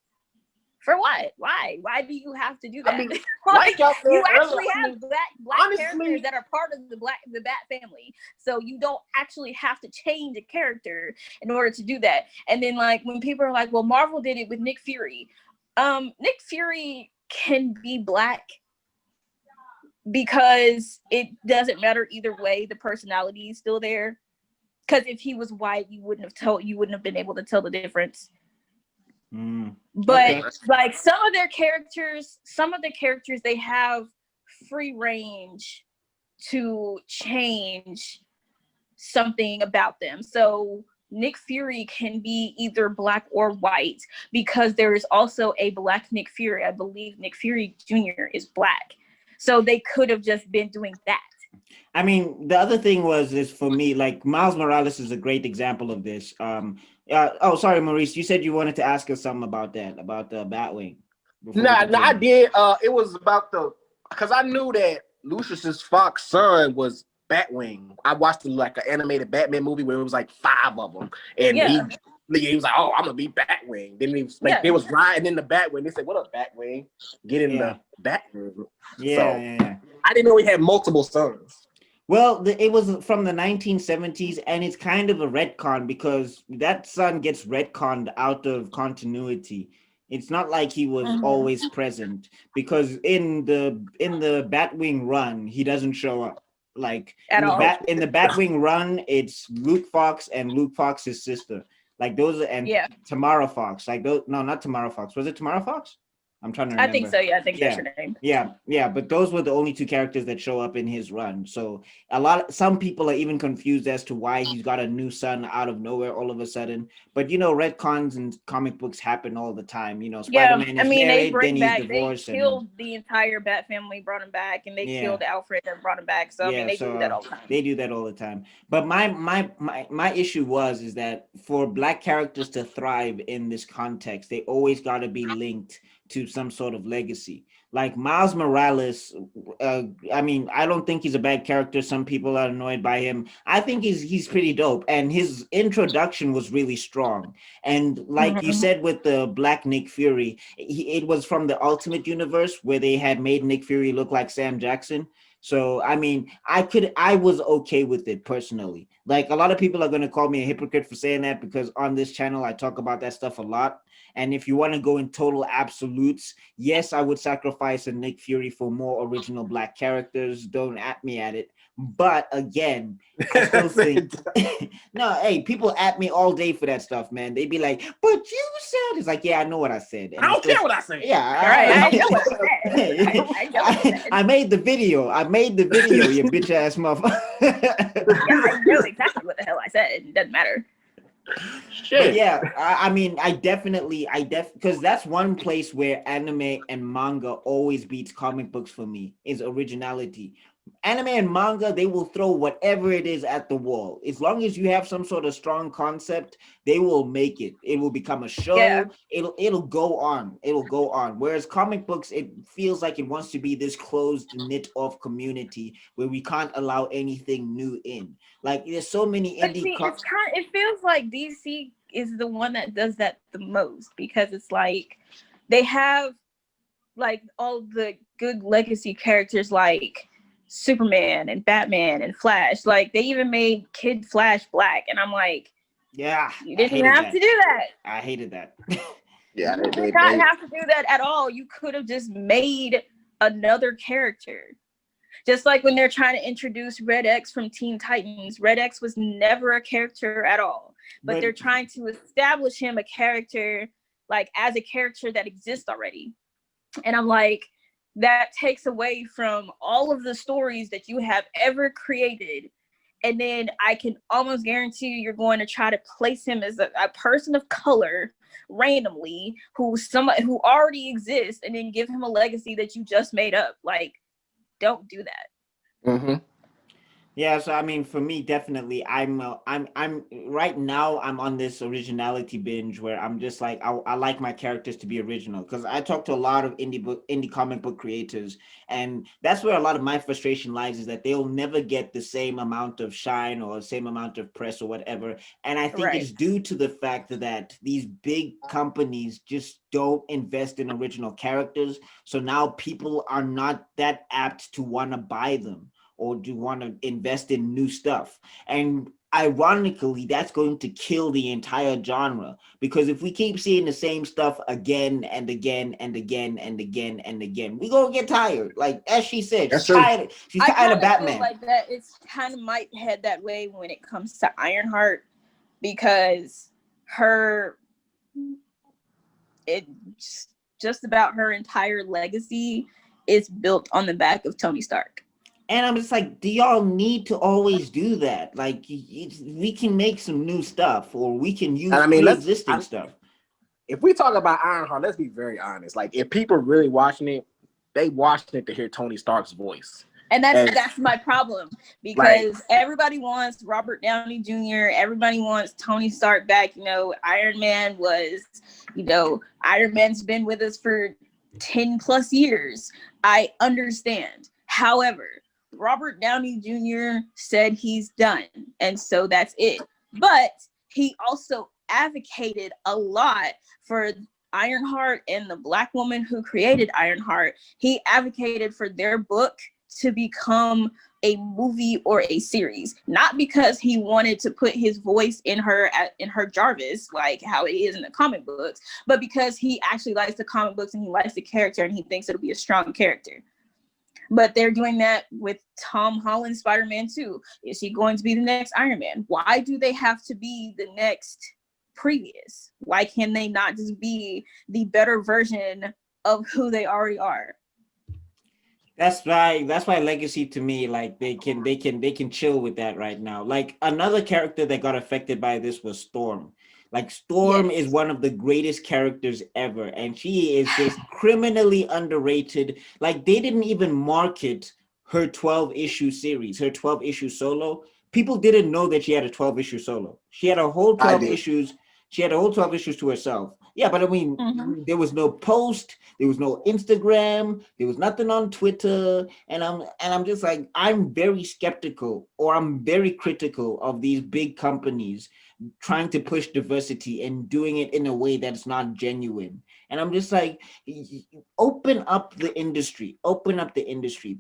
S3: For what? Why? Why do you have to do that?
S2: I mean,
S3: like,
S2: y'all said
S3: you actually
S2: earlier,
S3: have black
S2: honestly,
S3: characters that are part of the Bat family. So you don't actually have to change a character in order to do that. And then, like, when people are like, well, Marvel did it with Nick Fury. Nick Fury can be Black because it doesn't matter either way. The personality is still there. Because if he was white, you wouldn't have been able to tell the difference. But
S1: Okay.
S3: like some of the characters, they have free range to change something about them. So Nick Fury can be either Black or white, because there is also a Black Nick Fury. I believe Nick Fury Jr. is Black. So they could have just been doing that.
S1: I mean, the other thing is for me, like, Miles Morales is a great example of this. Oh, sorry, Maurice, you said you wanted to ask us something about that, about the Batwing.
S2: No, I did. It was about because I knew that Lucius Fox's son was Batwing. I watched like an animated Batman movie where it was like 5 of them, and he was like, "Oh, I'm gonna be Batwing." Then he was like, they was riding in the Batwing. They said, "What up, Batwing? Get in the Batwing."
S1: Yeah.
S2: I didn't know he had multiple sons.
S1: Well, it was from the 1970s, and it's kind of a retcon because that son gets retconned out of continuity. It's not like he was
S3: Mhm.
S1: always present because in the Batwing run, he doesn't show up. Like
S3: At all.
S1: in the Batwing run, it's Luke Fox and Luke Fox's sister. Like those and
S3: Yeah,
S1: Tamara Fox. Like those, no, not Tamara Fox. Was it Tamara Fox? I'm trying to
S3: I think
S1: remember.
S3: so. Yeah, I think that's
S1: Yeah.
S3: her name.
S1: Yeah, but those were the only two characters that show up in his run. So some people are even confused as to why he's got a new son out of nowhere all of a sudden. But retcons and comic books happen all the time.
S3: Yeah,
S1: Spider-Man
S3: I
S1: is
S3: mean, they
S1: married, then
S3: bring
S1: he's
S3: back, they
S1: divorced, and then
S3: killed the entire Bat family, brought him back, and they
S1: yeah.
S3: killed Alfred and brought him back. So, I mean,
S1: Yeah,
S3: they do
S1: so
S3: that all the time.
S1: they do that all the time. But my issue is that for black characters to thrive in this context, they always got to be linked to some sort of legacy. Like Miles Morales, I mean, I don't think he's a bad character. Some people are annoyed by him. I think he's pretty dope, and his introduction was really strong. And like you
S3: Mhm.
S1: said with the Black Nick Fury, it was from the Ultimate Universe where they had made Nick Fury look like Sam Jackson. So I mean, I was okay with it personally. Like a lot of people are gonna call me a hypocrite for saying that because on this channel I talk about that stuff a lot. And if you want to go in total absolutes, yes, I would sacrifice a Nick Fury for more original black characters. Don't at me at it. But again, I still think no, hey, people at me all day for that stuff, man. They'd be like, but you said it's like, yeah, I know what I said.
S2: I
S1: And I
S2: don't
S1: still
S2: care what I say.
S1: yeah,
S3: All right, I know what I said.
S1: I,
S3: I know what I said.
S1: I made the video. You bitch ass motherfucker.
S3: Yeah, I know exactly what the hell I said. It doesn't matter.
S1: But yeah, I mean, because that's one place where anime and manga always beats comic books for me is originality. Anime and manga, they will throw whatever it is at the wall. As long as you have some sort of strong concept, they will make it. It will become a
S3: Yeah.
S1: show. It'll go on. It'll go on. Whereas comic books, it feels like it wants to be this closed knit off community where we can't allow anything new in. Like there's so many
S3: But
S1: indie
S3: see, it feels like DC is the one that does that the most because it's like they have like all the good legacy characters like Superman and Batman and Flash. Like they even made Kid Flash black, and I'm like,
S1: yeah,
S3: you
S1: I
S3: didn't
S1: hated
S3: have
S1: that.
S3: to do that.
S1: I hated that.
S2: Yeah,
S3: You did not have to do that at all. You could have just made another character. Just like when they're trying to introduce Red X from Teen Titans, Red X was never a character at all. But they're trying to establish him a character, like as a character that exists already. And I'm like, that takes away from all of the stories that you have ever created. And then I can almost guarantee you're going to try to place him as a person of color randomly who already exists and then give him a legacy that you just made up. Like, don't do that.
S2: Mm-hmm.
S1: Yeah, so I mean, for me, definitely, I'm right now. I'm on this originality binge where I'm just like, I like my characters to be original because I talk to a lot of indie comic book creators, and that's where a lot of my frustration lies is that they'll never get the same amount of shine or the same amount of press or whatever. And I think it's due to the fact that these big companies just don't invest in original characters. So now people are not that apt to want to buy them or do want to invest in new stuff. And ironically, that's going to kill the entire genre because if we keep seeing the same stuff again and again and again and again and again, we're gonna get tired. Like as she said, she's tired. She's tired of Batman.
S3: Feel like that it's kind of might head that way when it comes to Ironheart because it's just about her entire legacy is built on the back of Tony Stark.
S1: And I'm just like, do y'all need to always do that? Like, we can make some new stuff, or we can use pre-existing stuff.
S2: If we talk about Ironheart, let's be very honest. Like, if people really watching it, they watching it to hear Tony Stark's voice.
S3: And that's my problem because everybody wants Robert Downey Jr. Everybody wants Tony Stark back. You know, Iron Man was, Iron Man's been with us for 10 plus years. I understand. However, Robert Downey Jr. said he's done, and so that's it. But he also advocated a lot for Ironheart and the Black woman who created Ironheart. He advocated for their book to become a movie or a series, not because he wanted to put his voice in her Jarvis, like how it is in the comic books, but because he actually likes the comic books and he likes the character and he thinks it'll be a strong character. But they're doing that with Tom Holland's Spider-Man 2. Is he going to be the next Iron Man? Why do they have to be the next previous? Why can they not just be the better version of who they already are?
S1: That's why legacy to me, like they can chill with that right now. Like another character that got affected by this was Storm. Like Storm is one of the greatest characters ever, and she is just criminally underrated. Like they didn't even market her 12-issue series, her 12-issue solo. People didn't know that she had a 12-issue solo. She had a whole 12 issues. She had a whole 12 issues to herself. Yeah, but I mean, there was no post, there was no Instagram, there was nothing on Twitter, and I'm just like, I'm very skeptical, or I'm very critical of these big companies trying to push diversity and doing it in a way that's not genuine. And I'm just like, open up the industry,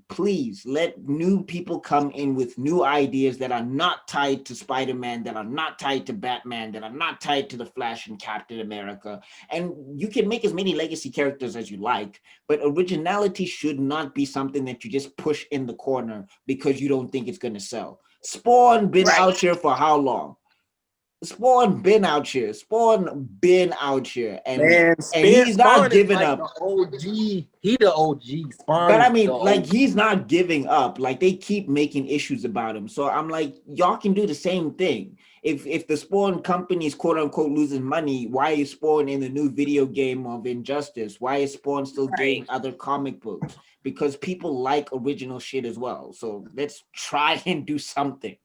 S1: please. Let new people come in with new ideas that are not tied to Spider-Man, that are not tied to Batman, that are not tied to the Flash and Captain America. And you can make as many legacy characters as you like, but originality should not be something that you just push in the corner because you don't think it's going to sell. Spawn been out here for how long? Spawn been out here, and
S2: Man,
S1: and he's not
S2: Spawn
S1: giving
S2: like
S1: up.
S2: The OG, he the OG. Spawn,
S1: but I mean, like he's not giving up. Like they keep making issues about him. So I'm like, y'all can do the same thing. If the Spawn company is quote unquote losing money, why is Spawn in the new video game of Injustice? Why is Spawn still getting other comic books? Because people like original shit as well. So let's try and do something.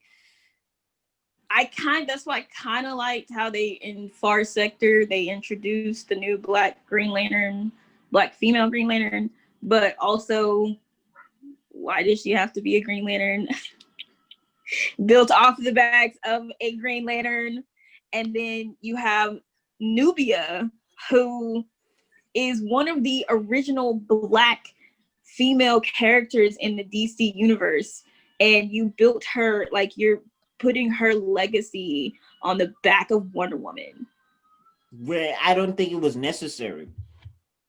S3: That's why I kind of liked how they, in Far Sector, they introduced the new Black female Green Lantern, but also, why did she have to be a Green Lantern? Built off the backs of a Green Lantern. And then you have Nubia, who is one of the original Black female characters in the DC universe. And you built her, like, you're putting her legacy on the back of Wonder Woman.
S1: Where I don't think it was necessary.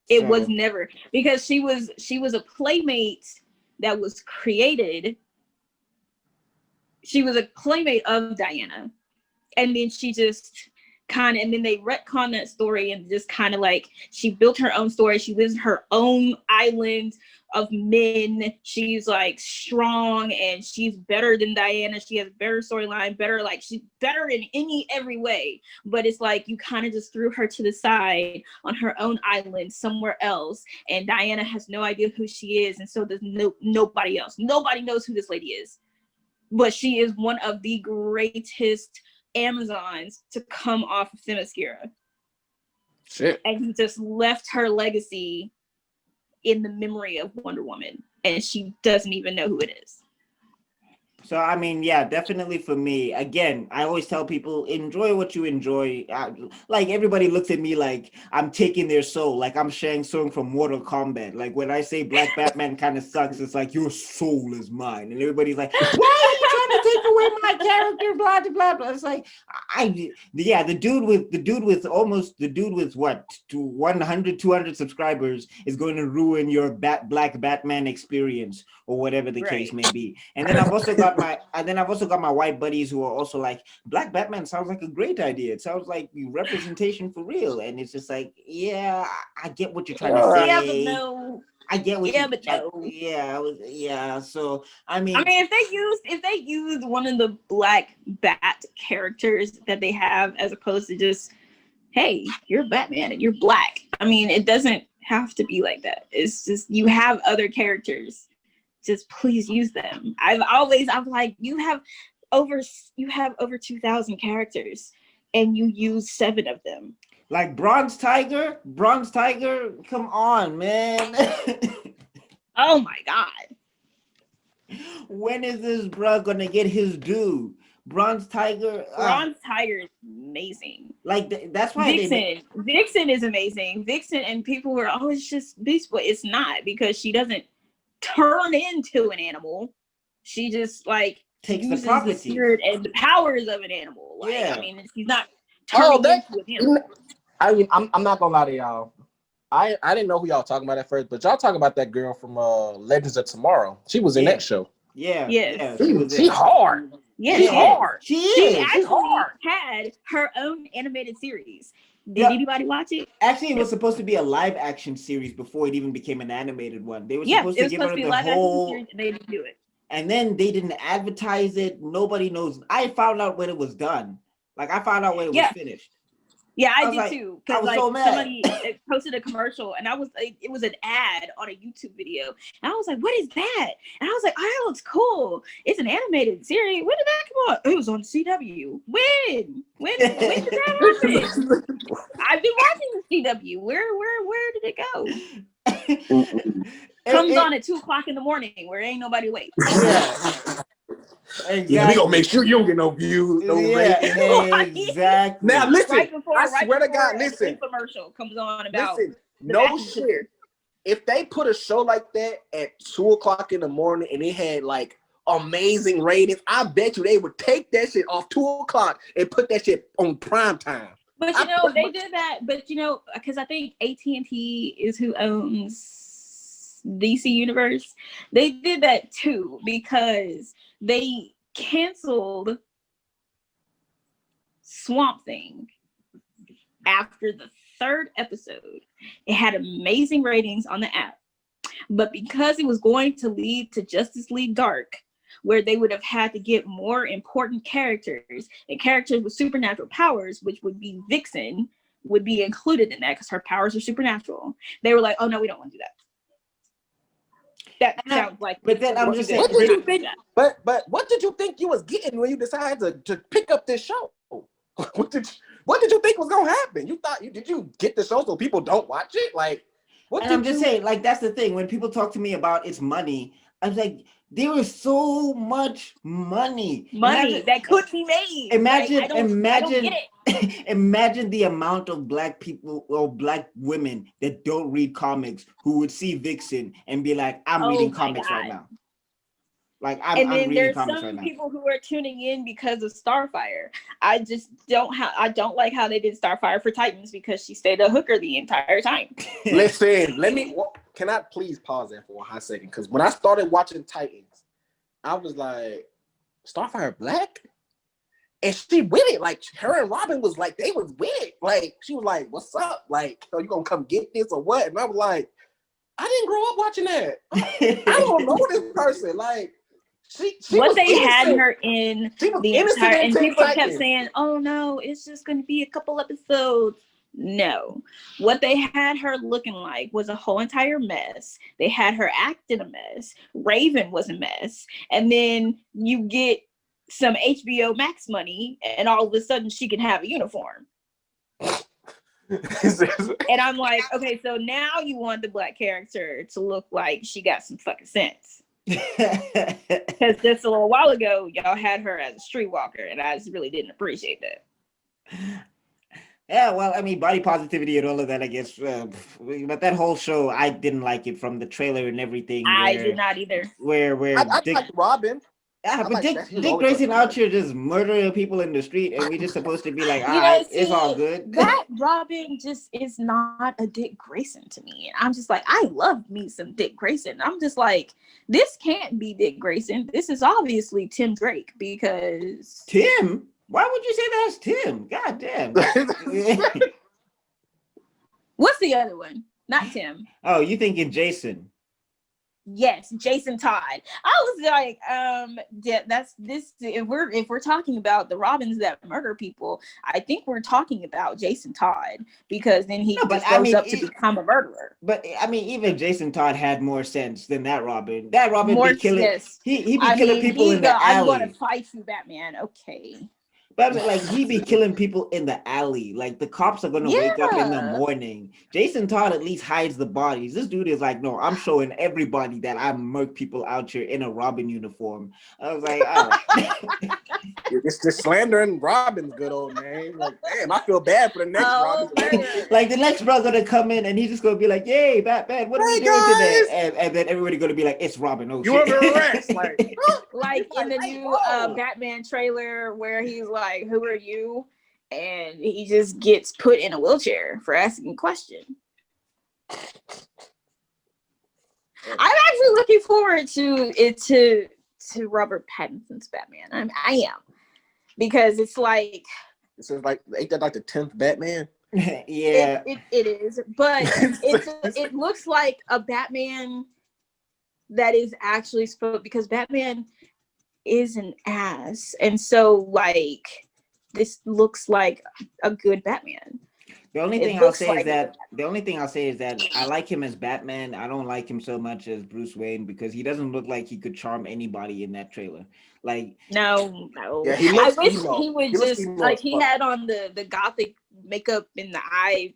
S3: It was never, because she was a playmate that was created. She was a playmate of Diana. And then she just and then they retcon that story and just kind of like, she built her own story. She lives in her own island of men. She's like strong and she's better than Diana. She has better storyline, she's better in every way. But it's like you kind of just threw her to the side on her own island somewhere else, and Diana has no idea who she is, and so does nobody else. Nobody knows who this lady is, but she is one of the greatest Amazons to come off of Themyscira.
S2: Shit.
S3: And he just left her legacy in the memory of Wonder Woman, and she doesn't even know who it is.
S1: So, I mean, yeah, definitely for me. Again, I always tell people, enjoy what you enjoy. Like, everybody looks at me like I'm taking their soul, like I'm Shang Tsung from Mortal Kombat. Like, when I say Black Batman kind of sucks, it's like, your soul is mine. And everybody's like, why are you trying to take away my character? Blah, blah, blah. It's like, the dude with what, 100, 200 subscribers is going to ruin your Black Batman experience, or whatever the case may be. And then I've also got my white buddies who are also like, Black Batman sounds like a great idea. It sounds like representation for real. And it's just like, yeah, I get what you're trying to say.
S3: Yeah, but no.
S1: I get what
S3: but no.
S1: Yeah. So I mean,
S3: if they use one of the Black Bat characters that they have, as opposed to just, hey, you're Batman and you're Black. I mean, it doesn't have to be like that. It's just, you have other characters. Just please use them. I'm like, you have over 2,000 characters and you use 7 of them.
S1: Like Bronze Tiger, come on, man.
S3: Oh my God.
S1: When is this bro gonna get his due? Bronze Tiger
S3: is amazing.
S1: Like that's why
S3: Vixen is amazing. Vixen, and people were always just Beast Boy. It's not, because she doesn't turn into an animal. She just like
S1: Takes the
S3: uses the
S1: properties.
S3: spirit and the powers of an animal. Like,
S1: Yeah.
S3: I mean, she's not turning into an animal.
S2: I mean, I'm not gonna lie to y'all. I didn't know who y'all talking about at first, but y'all talking about that girl from Legends of Tomorrow. She was in that show.
S1: Yeah.
S3: Yes.
S1: Yeah.
S2: She hard.
S3: Yeah,
S2: She
S3: she
S2: hard.
S1: She
S3: She
S1: is.
S3: actually had her own animated series. Did
S1: Yeah.
S3: anybody watch it?
S1: Actually, it was supposed to be a live action series before it even became an animated one. They were
S3: Yeah,
S1: supposed
S3: it
S1: to
S3: was
S1: give
S3: supposed
S1: her
S3: to be a
S1: the
S3: live action
S1: whole,
S3: series, and they didn't do it.
S1: and then they didn't advertise it. Nobody knows. I found out when it was done. Like I found out when it was finished.
S3: Yeah, I
S1: was
S3: did
S1: like,
S3: too.
S1: I
S3: Because
S1: was
S3: like
S1: so mad.
S3: somebody posted a commercial, and it was an ad on a YouTube video, and I was like, "What is that?" And I was like, "Oh, that looks cool. It's an animated series. When did that come on? It was on CW. When did that happen? I've been watching the CW. Where did it go? Comes on at 2:00 in the morning, where ain't nobody awake.
S1: Yeah. Exactly.
S2: Yeah, we gonna make sure you don't get no views, no ratings.
S1: Exactly.
S2: Now listen,
S3: Right before,
S2: I swear to God,
S3: an
S2: listen.
S3: infomercial comes on about
S2: Listen,
S3: the
S2: no
S3: vacuum
S2: shit.
S3: cleaner.
S2: If they put a show like that at 2:00 in the morning and it had like amazing ratings, I bet you they would take that shit off 2:00 and put that shit on prime time.
S3: But they did that. But because I think AT&T is who owns DC Universe. They did that too because they canceled Swamp Thing after the 3rd episode. It had amazing ratings on the app, but because it was going to lead to Justice League Dark, where they would have had to get more important characters and characters with supernatural powers, which would be Vixen, would be included in that because her powers are supernatural. They were like, "Oh no, we don't want to do that." That sounds like.
S1: But then I'm just saying,
S2: what did you think? But what did you think you was getting when you decided to pick up this show? What did you think was gonna happen? Did you get the show so people don't watch it? Like,
S1: I'm just saying, like that's the thing. When people talk to me about its money, I'm like, there is so much money
S3: That could be made.
S1: Imagine,
S3: I don't get it.
S1: Imagine the amount of Black people or Black women that don't read comics who would see Vixen and be like, "I'm reading comics right now." Like I'm reading
S3: there's
S1: comics
S3: some
S1: right now.
S3: people who are tuning in because of Starfire. I just I don't like how they did Starfire for Titans because she stayed a hooker the entire time.
S2: Listen, can I please pause there for a hot second? Because when I started watching Titans, I was like, Starfire Black? And she with it. Like her and Robin was like, they was with it. Like she was like, what's up? Like, are you gonna come get this or what? And I was like, I didn't grow up watching that. I don't know this person. Like
S3: What they had her in the entire, and people kept
S2: Titans.
S3: saying, "Oh no, it's just going to be a couple episodes." No, what they had her looking like was a whole entire mess. They had her acting a mess. Raven was a mess, and then you get some HBO Max money, and all of a sudden she can have a uniform. And I'm like, okay, so now you want the Black character to look like she got some fucking sense. Because just a little while ago, y'all had her as a streetwalker, and I just really didn't appreciate that.
S1: Yeah, well, I mean, body positivity and all of that, I guess. But that whole show, I didn't like it from the trailer and everything.
S3: I did not either.
S1: Where
S2: I like Robin.
S1: Yeah, but Dick Grayson out here just murdering people in the street, and we just supposed to be like, all right, it's all good.
S3: That Robin just is not a Dick Grayson to me. And I'm just like, I love me some Dick Grayson. I'm just like, this can't be Dick Grayson. This is obviously Tim Drake because...
S1: Tim? Why would you say that's Tim? God damn.
S3: What's the other one? Not Tim.
S1: Oh, you thinking Jason?
S3: Yes, Jason Todd. I was like, yeah, that's this. If we're talking about the Robins that murder people, I think we're talking about Jason Todd because then he grows up to become a murderer.
S1: But I mean, even Jason Todd had more sense than that Robin. That Robin be killing.
S3: Yes.
S1: He be killing people in the alley.
S3: I'm going to fight you, Batman. Okay.
S1: But I mean, like he be killing people in the alley. Like the cops are gonna wake up in the morning. Jason Todd at least hides the bodies. This dude is like, no, I'm showing everybody that I murk people out here in a Robin uniform. I was like, all right.
S2: It's just slandering Robin's good old name. Like, damn, I feel bad for the next
S3: Oh,
S2: Robin.
S3: murder.
S1: Like the next brother gonna come in and he's just gonna be like, "Yay, Batman! What are we
S2: Hey,
S1: doing today?"
S2: guys!
S1: And then everybody gonna be like, "It's Robin." Oh
S2: You
S1: shit!
S2: under arrest. Like,
S3: Like in the
S2: hey,
S3: new
S2: whoa.
S3: Batman trailer where he's like, "Who are you?" and he just gets put in a wheelchair for asking a question. I'm actually looking forward to it to Robert Pattinson's Batman. I am, because it's like
S2: This is like, ain't that like the 10th Batman?
S1: Yeah.
S3: it is, but it looks like a Batman that is actually supposed, because Batman is an ass, and so like this looks like a good Batman.
S1: The only
S3: It
S1: thing I'll
S3: looks
S1: say
S3: like
S1: is that I like him as Batman. I don't like him so much as Bruce Wayne because he doesn't look like he could charm anybody in that trailer. Like,
S3: no.
S2: Yeah, he
S3: I
S2: looks
S3: wish
S2: emo.
S3: he would
S2: He looks
S3: just
S2: emo
S3: like
S2: as
S3: he
S2: fuck.
S3: had on the gothic makeup and the eyes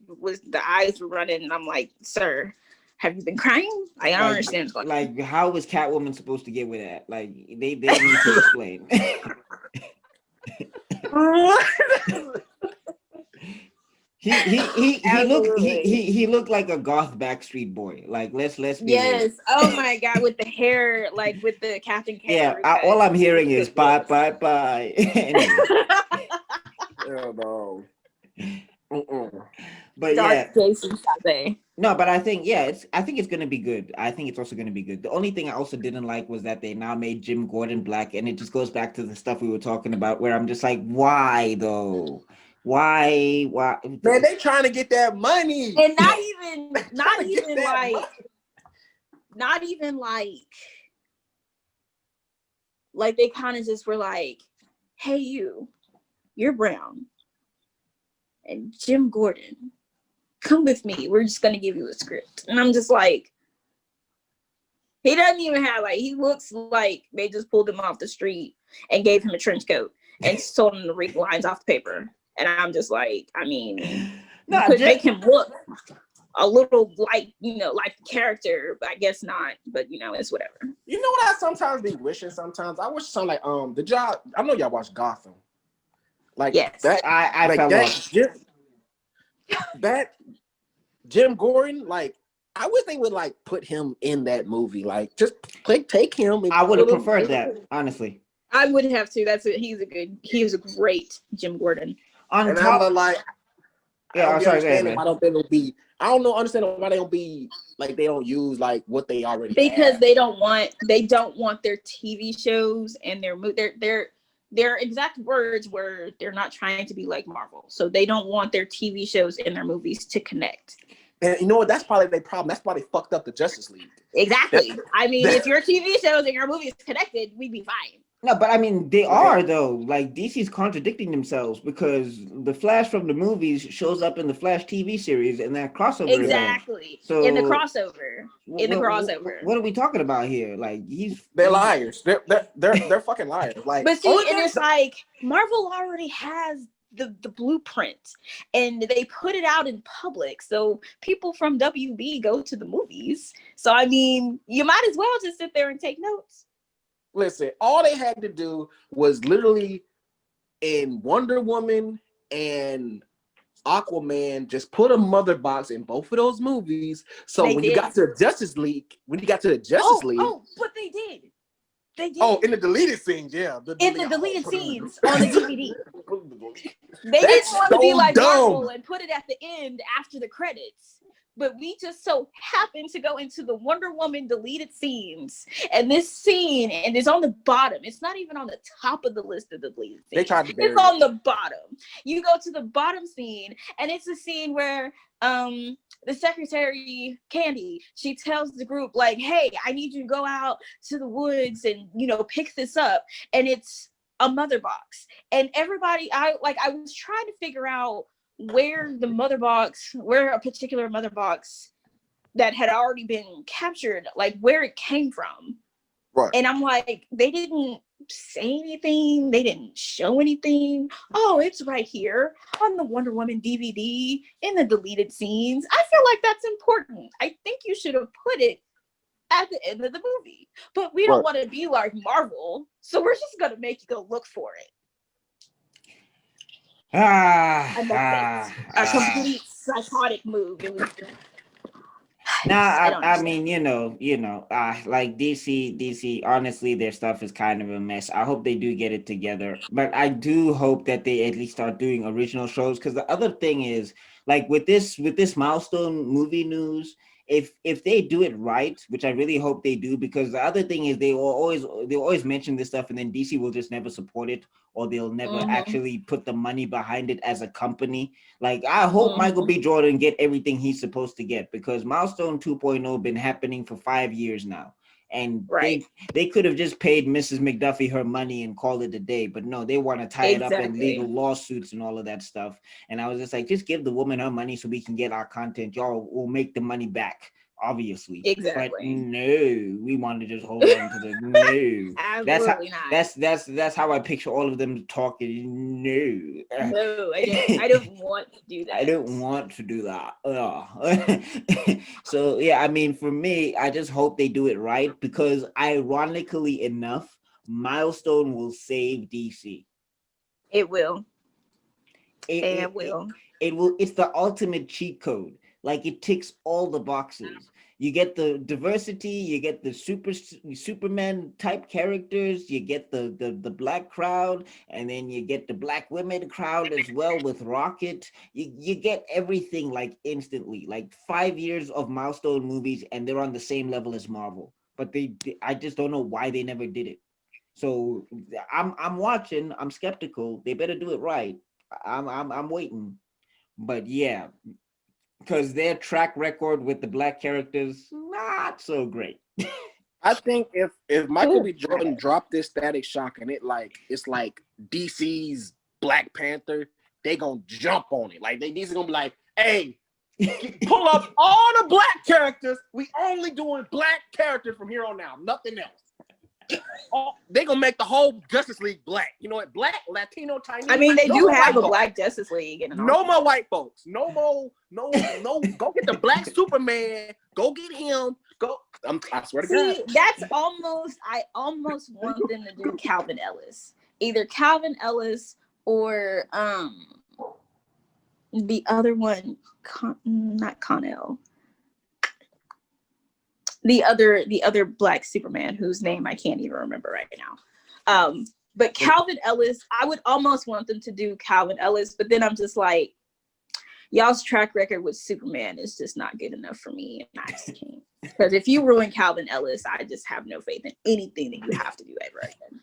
S3: were running, and I'm like, sir, have you been crying? I don't understand what's going on.
S1: like how was Catwoman supposed to get with that? Like they need to explain. He looked like a goth Backstreet Boy. Like let's be real.
S3: Yes. Oh my god, with the hair, like with the Captain
S1: Yeah,
S3: Kangaroo cut.
S1: all I'm hearing is bye. Anyway,
S2: Yeah, no.
S1: but
S3: Dark
S1: yeah,
S3: Jason Sabe.
S1: no, but I think it's gonna be good. I think it's also gonna be good. The only thing I also didn't like was that they now made Jim Gordon black, and it just goes back to the stuff we were talking about, where I'm just like, why though? Why?
S2: Man, they trying to get that money.
S3: And not
S2: Trying to get
S3: even
S2: that
S3: like
S2: money.
S3: not even like they kind of just were like, hey, you're brown, and Jim Gordon, come with me, we're just gonna give you a script. And I'm just like, he doesn't even have, like, he looks like they just pulled him off the street and gave him a trench coat and told him to read lines off the paper. And I'm just like, I mean, you could make him look a little like, like the character, but I guess not. But it's whatever.
S2: You know what I sometimes be wishing? Sometimes I wish something like the job. I know y'all watch Gotham. Like,
S3: yes,
S2: that.
S1: I
S2: like
S1: fell
S2: that.
S1: off.
S2: That Jim Gordon. Like, I wish they would like put him in that movie. Like, just take him.
S1: I would have preferred that, honestly.
S3: I would have to. He was a great Jim Gordon.
S2: And I'm like,
S1: yeah, I'm sorry,
S2: understand why don't they be. I don't know. Understand why they don't be like, they don't use like what they already
S3: because
S2: have.
S3: they don't want their TV shows and their exact words were, they're not trying to be like Marvel, so they don't want their TV shows and their movies to connect.
S2: And you know what? That's probably their problem. That's why they fucked up the Justice League.
S3: Exactly. I mean, if your TV shows and your movies connected, we'd be fine.
S1: No, but I mean, they are though. Like DC's contradicting themselves because the Flash from the movies shows up in the Flash TV series and that crossover.
S3: Exactly.
S1: Event. So
S3: in the crossover.
S1: What are we talking about here? Like
S2: they're liars. They're fucking liars. Like,
S3: but see, and it's like Marvel already has the blueprint, and they put it out in public, so people from WB go to the movies. So I mean, you might as well just sit there and take notes.
S2: Listen, all they had to do was literally in Wonder Woman and Aquaman, just put a mother box in both of those movies. So you got to the Justice League, League.
S3: Oh, but they did.
S2: Oh, in the deleted scenes, yeah.
S3: In the deleted scenes on the DVD. They didn't want to be like Marvel and put it at the end after the credits. But we just so happened to go into the Wonder Woman deleted scenes, and this scene, and it's on the bottom. It's not even on the top of the list of the deleted scenes.
S2: They tried to bury
S3: it's on the bottom. You go to the bottom scene, and it's a scene where the secretary Candy, she tells the group like, "Hey, I need you to go out to the woods and pick this up," and it's a mother box, and everybody, I was trying to figure out where a particular mother box that had already been captured, like where it came from.
S2: Right.
S3: And I'm like, they didn't say anything. They didn't show anything. Oh, it's right here on the Wonder Woman DVD in the deleted scenes. I feel like that's important. I think you should have put it at the end of the movie. But we don't want to be like Marvel, so we're just going to make you go look for it. I must say, a
S1: Ah.
S3: complete psychotic move. It was. I
S1: Nah,
S3: don't
S1: I
S3: understand.
S1: mean, like DC, honestly, their stuff is kind of a mess. I hope they do get it together, but I do hope that they at least start doing original shows. Because the other thing is, like with this milestone movie news, if they do it right, which I really hope they do, because the other thing is they always mention this stuff, and then DC will just never support it, or they'll never
S3: Mm-hmm.
S1: actually put the money behind it as a company. Like, I hope Michael
S3: Mm-hmm.
S1: B. Jordan get everything he's supposed to get, because Milestone 2.0 been happening for 5 years now. And
S3: Right.
S1: they could have just paid Mrs. McDuffie her money and called it a day. But no, they want to tie it up in legal
S3: Exactly.
S1: lawsuits and all of that stuff. And I was just like, just give the woman her money so we can get our content. Y'all will make the money back, obviously. But
S3: Exactly.
S1: no, we want to just hold on to the no. That's how
S3: Absolutely not.
S1: that's how I picture all of them talking. No.
S3: No, I don't. I don't want to do
S1: I
S3: that.
S1: don't want to do that. Ugh. So yeah, I mean, for me, I just hope they do it right, because ironically enough, Milestone will save DC.
S3: It will.
S1: It
S3: It
S1: it, it,
S3: will.
S1: it will. It's the ultimate cheat code. Like, it ticks all the boxes. You get the diversity, you get the Superman type characters, you get the black crowd, and then you get the black women crowd as well with Rocket. You get everything, like, instantly. Like, 5 years of Milestone movies, and they're on the same level as Marvel. But I just don't know why they never did it. So I'm watching. I'm skeptical. They better do it right. I'm waiting. But yeah, because their track record with the black characters, not so great.
S2: I think if Michael
S3: Good
S2: B. Jordan dropped this Static Shock and it's like DC's Black Panther, they gonna jump on it. Like DC gonna be like, hey, pull up all the black characters. We only doing black characters from here on out. Nothing else. Oh, they gonna make the whole Justice League black. You know what? Black, Latino, Chinese.
S3: I mean, they
S2: No
S3: do
S2: more
S3: have
S2: white
S3: a
S2: folks.
S3: Black Justice League and
S2: No more white folks. No more. No. Go get the black Superman. Go get him. Go. I swear to God.
S3: See, that's almost. I almost want them to do Calvin Ellis, either Calvin Ellis or the other one, not Connell. The other black Superman whose name I can't even remember right now. But Calvin Ellis, I would almost want them to do Calvin Ellis, but then I'm just like, y'all's track record with Superman is just not good enough for me, and I just can't. Because if you ruin Calvin Ellis, I just have no faith in anything that you have to do ever again.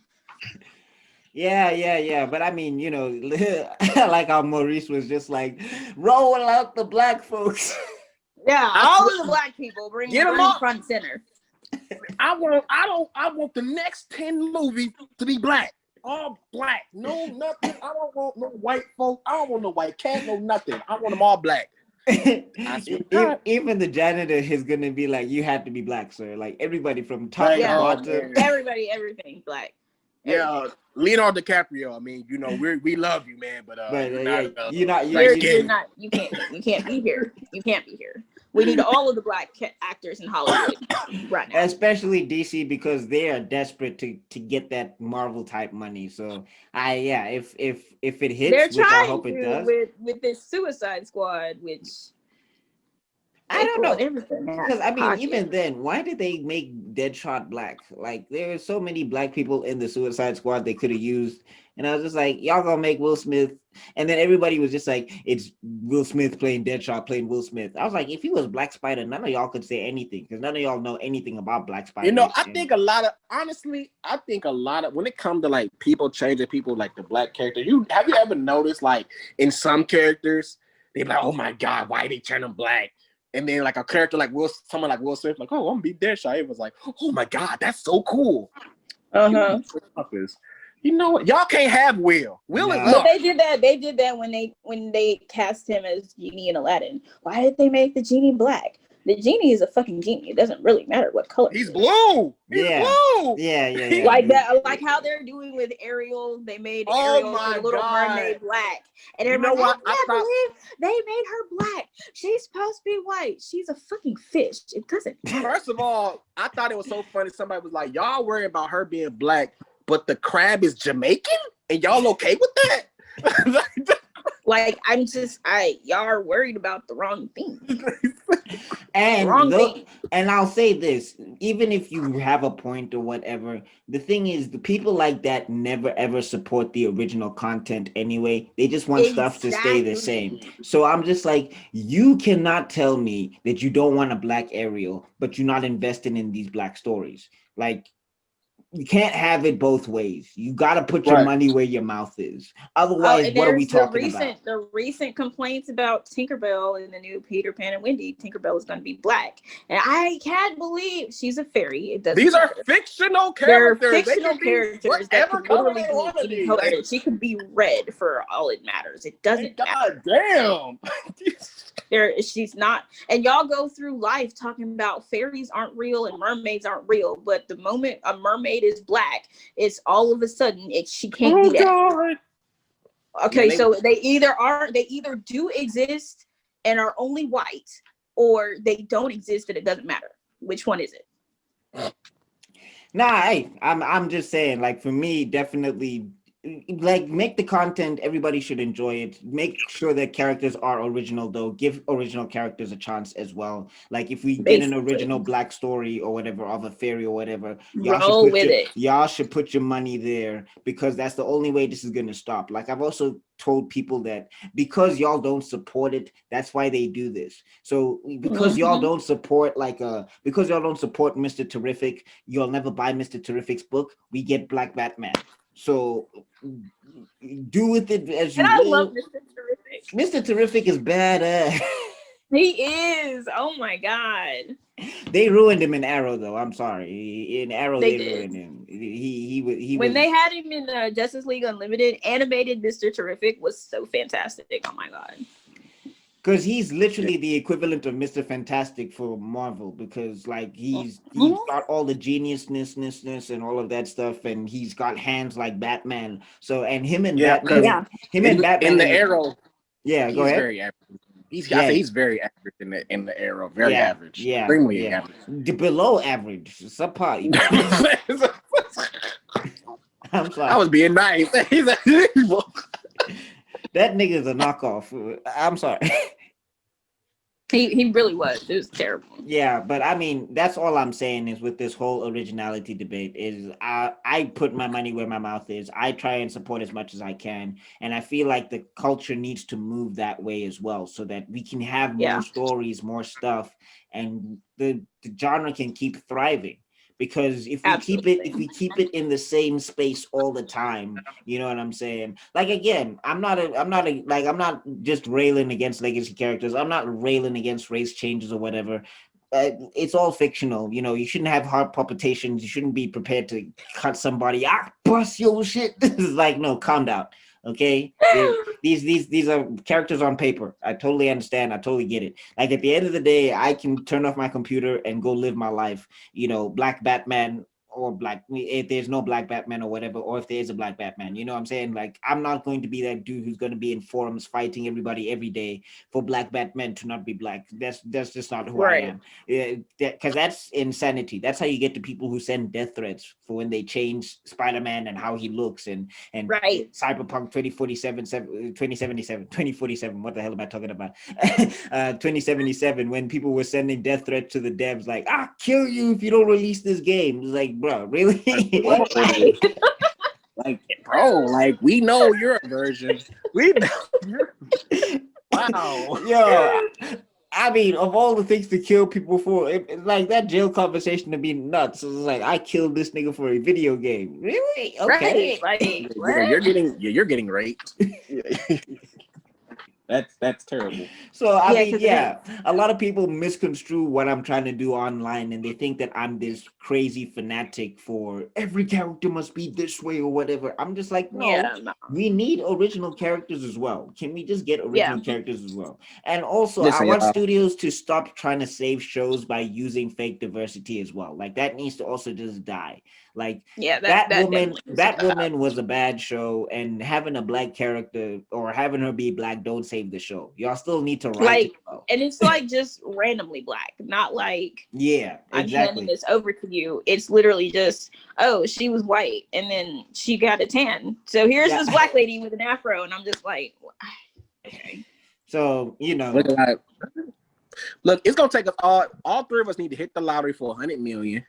S1: Yeah. But I mean, like how Maurice was just like, roll out the black folks.
S3: Yeah, all of the black people bring
S2: Get 'em
S3: them
S2: up.
S3: front and center.
S2: I want the next 10 movies to be black. All black. No, nothing. I don't want no white folk. I don't want no white cat, no nothing. I want them all black.
S1: Even the janitor is gonna be like, you have to be black, sir. Like, everybody from top to bottom.
S3: Everybody, everything black.
S2: Yeah, Leonardo DiCaprio. I mean, we love you, man, but you're not.
S3: You can't be here. You can't be here. We need all of the black actors in Hollywood right now.
S1: Especially DC, because they are desperate to get that Marvel type money. So if it hits,
S3: They're
S1: which I
S3: trying
S1: hope it
S3: to
S1: does.
S3: with this Suicide Squad, which
S1: I don't know.
S3: Because
S1: I mean, even then, why did they make Deadshot black? Like, there are so many black people in the Suicide Squad they could have used. And I was just like, y'all gonna make Will Smith. And then everybody was just like, it's Will Smith playing Deadshot, playing Will Smith. I was like, if he was Black Spider, none of y'all could say anything, because none of y'all know anything about Black Spider.
S2: I think a lot of when it comes to like people changing people like the black character, have you ever noticed like in some characters, they're like, oh my God, why they turn them black? And then like a character like someone like Will Smith, like, oh, I'm gonna be Deadshot. It was like, oh my God, that's so cool. You know what? Y'all can't have Will.
S3: But they did that. They did that when they cast him as Genie in Aladdin. Why did they make the Genie black? The Genie is a fucking genie. It doesn't really matter what color.
S2: He's blue. He's blue.
S1: Yeah.
S3: Like that, like how they're doing with Ariel. They made Ariel the Little Mermaid black, and everybody, I can't believe they made her black. She's supposed to be white. She's a fucking fish. It doesn't matter.
S2: First of all, I thought it was so funny. Somebody was like, y'all worry about her being black, but the crab is Jamaican, and y'all okay with that? The
S3: Like y'all are worried about the wrong thing.
S1: And I'll say this, even if you have a point or whatever, the thing is the people like that never ever support the original content anyway. They just want stuff to stay the same. So I'm just like, you cannot tell me that you don't want a black Ariel, but you're not investing in these black stories. Like, you can't have it both ways. You got to put your money where your mouth is. Otherwise,
S3: and
S1: what are we
S3: there's
S1: talking about?
S3: the recent complaints about Tinkerbell in the new Peter Pan and Wendy. Tinkerbell is going to be black, and I can't believe she's a fairy. It doesn't.
S2: These are fictional
S3: They're
S2: characters.
S3: fictional characters that could
S2: color
S3: literally
S2: they want to
S3: be any
S2: be.
S3: color. She could be red for all it matters. It doesn't matter.
S2: God damn.
S3: She's not. And y'all go through life talking about fairies aren't real and mermaids aren't real, but the moment a mermaid is black, it's all of a sudden she can't be that.
S2: God.
S3: Okay, so they either do exist and are only white, or they don't exist and it doesn't matter. Which one is it?
S1: Nah, I'm just saying, like, for me, definitely, like, make the content, everybody should enjoy it. Make sure that characters are original, though. Give original characters a chance as well. Like, if we get an original black story or whatever of a fairy or whatever, y'all should put your money there, because that's the only way this is gonna stop. Like, I've also told people that because y'all don't support it, that's why they do this. So because y'all don't support because y'all don't support Mr. Terrific, you'll never buy Mr. Terrific's book. We get Black Batman. So do with it as you will.
S3: I love Mr. Terrific.
S1: Mr. Terrific is badass.
S3: He is. Oh my god.
S1: They ruined him in Arrow, though. I'm sorry. In Arrow, they ruined him.
S3: When they had him in Justice League Unlimited, animated Mr. Terrific was so fantastic. Oh my god.
S1: Because he's literally the equivalent of Mr. Fantastic for Marvel, because like he's got all the geniusness and all of that stuff, and he's got hands like Batman. So and him and Batman
S2: in the Arrow.
S1: Yeah, go ahead.
S2: Very average. I say he's very average in the Arrow. Very average.
S1: Yeah,
S2: extremely average.
S1: Below average. Subpar. I'm sorry.
S2: I was being nice.
S1: That nigga's a knockoff. I'm sorry.
S3: He really was. It was terrible.
S1: Yeah, but I mean, that's all I'm saying is with this whole originality debate is I put my money where my mouth is. I try and support as much as I can. And I feel like the culture needs to move that way as well, so that we can have more stories, more stuff, and the genre can keep thriving. Because if we keep it in the same space all the time, you know what I'm saying? Like, again, I'm not just railing against legacy characters. I'm not railing against race changes or whatever. It's all fictional. You know, you shouldn't have heart palpitations. You shouldn't be prepared to cut somebody. Bust your shit. This is like, no, calm down. Okay, these are characters on paper. I totally understand. I totally get it. Like, at the end of the day, I can turn off my computer and go live my life. You know, Black Batman or Black, if there's no Black Batman or whatever, or if there is a Black Batman, you know what I'm saying? Like, I'm not going to be that dude who's going to be in forums fighting everybody every day for Black Batman to not be black. That's just not who I am. Because that's insanity. That's how you get to people who send death threats for when they change Spider-Man and how he looks and Cyberpunk 2047, what the hell am I talking about? 2077, when people were sending death threats to the devs like, I'll kill you if you don't release this game. It's like, bro, really?
S2: Like, bro, like, we know you're a virgin. We know. Wow.
S1: Yo, I mean, of all the things to kill people for, like that jail conversation to be nuts. It's like, I killed this nigga for a video game. Really? Okay.
S3: Right.
S2: You're getting raped. That's terrible.
S1: So I mean, a lot of people misconstrue what I'm trying to do online, and they think that I'm this crazy fanatic for every character must be this way or whatever. I'm just like, no. We need original characters as well. Can we just get original characters as well? And also, I want studios to stop trying to save shows by using fake diversity as well. Like, that needs to also just die. Like, that woman was a bad show, and having a black character or having her be black don't save the show. Y'all still need to write it well.
S3: And it's like just randomly black, not like I'm handing this over to you. It's literally just, oh, she was white and then she got a tan, so here's this black lady with an afro, and I'm just like, Okay.
S1: So
S2: Look, it's gonna take us all three of us need to hit the lottery for 100 million.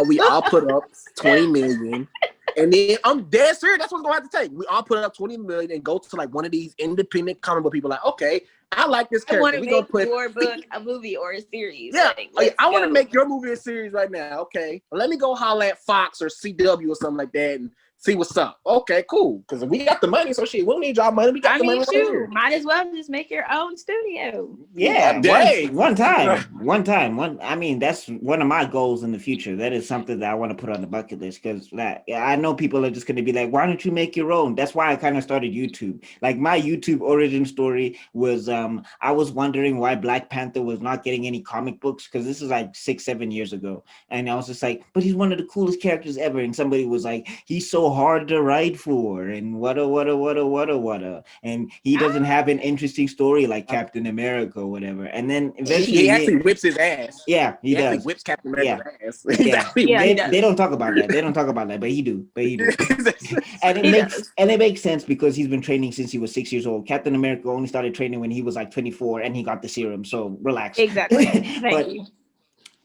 S2: We all put up 20 million. And then I'm dead serious. That's what's gonna have to take. We all put up 20 million and go to like one of these independent comic book people. Like, okay, I like this
S3: I want
S2: character.
S3: to
S2: We gonna
S3: make
S2: put
S3: your book a movie or a series.
S2: yeah.
S3: Like,
S2: I want to make your movie a series right now. Okay, let me go holler at Fox or CW or something like that and see what's up. Okay, cool. Because we got the money, so shit, we don't need y'all money. We got the money right here.
S3: Might as well just make your own studio.
S1: Yeah,
S2: Dang.
S1: one time. I mean, that's one of my goals in the future. That is something that I want to put on the bucket list because I know people are just going to be like, why don't you make your own? That's why I kind of started YouTube. Like my YouTube origin story was I was wondering why Black Panther was not getting any comic books because this is like 6-7 years ago. And I was just like, but he's one of the coolest characters ever. And somebody was like, he's so hard to write for and what. And he doesn't have an interesting story like Captain America or whatever. And then eventually
S2: he actually whips his ass.
S1: Yeah, he does.
S2: Actually whips Captain America's ass.
S1: They don't talk about that. But he do. And it makes sense because he's been training since he was 6 years old. Captain America only started training when he was like 24 and he got the serum. So relax.
S3: Exactly. Thank you.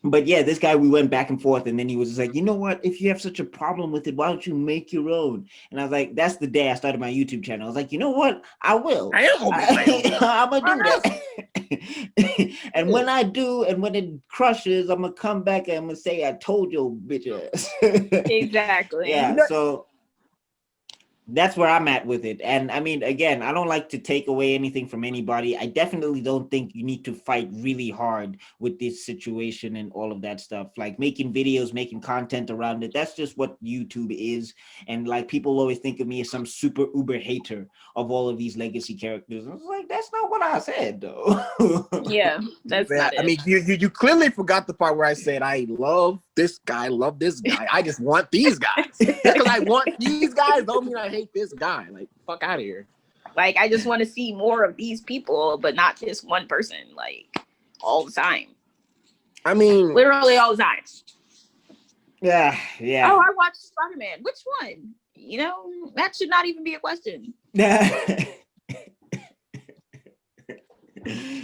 S1: But yeah, this guy, we went back and forth, and then he was just like, you know what? If you have such a problem with it, why don't you make your own? And I was like, that's the day I started my YouTube channel. I was like, you know what? I will. I'm gonna do that. And when I do, and when it crushes, I'm gonna come back and I'm gonna say, I told you, bitch ass.
S3: Exactly.
S1: Yeah. So that's where I'm at with it. And I mean, again, I don't like to take away anything from anybody. I definitely don't think you need to fight really hard with this situation and all of that stuff. Like making videos, making content around it. That's just what YouTube is. And like people always think of me as some super uber hater of all of these legacy characters. I was like, that's not what I said though.
S3: Yeah, that's not it.
S2: I mean, you clearly forgot the part where I said I love this guy. I just want these guys. Because I want these guys don't mean I hate this guy. Like, fuck out of here.
S3: Like, I just want to see more of these people, but not just one person, like, all the time.
S2: I mean,
S3: literally all the time.
S1: Yeah.
S3: Oh, I watched Spider-Man. Which one? You know, that should not even be a question.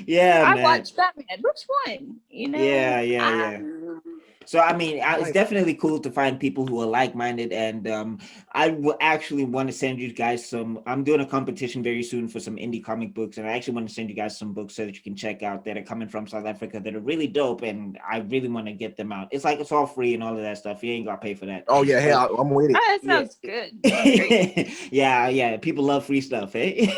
S1: Yeah,
S3: I
S1: man.
S3: watched Batman. Which one? You know?
S1: Yeah. So I mean, it's definitely cool to find people who are like-minded, and I will actually want to send you guys some. I'm doing a competition very soon for some indie comic books, and I actually want to send you guys some books so that you can check out that are coming from South Africa that are really dope, and I really want to get them out. It's like it's all free and all of that stuff. You ain't gotta pay for that.
S2: Oh yeah, hell, I'm with it.
S3: Oh, that sounds good. Great.
S1: Yeah. People love free stuff, eh?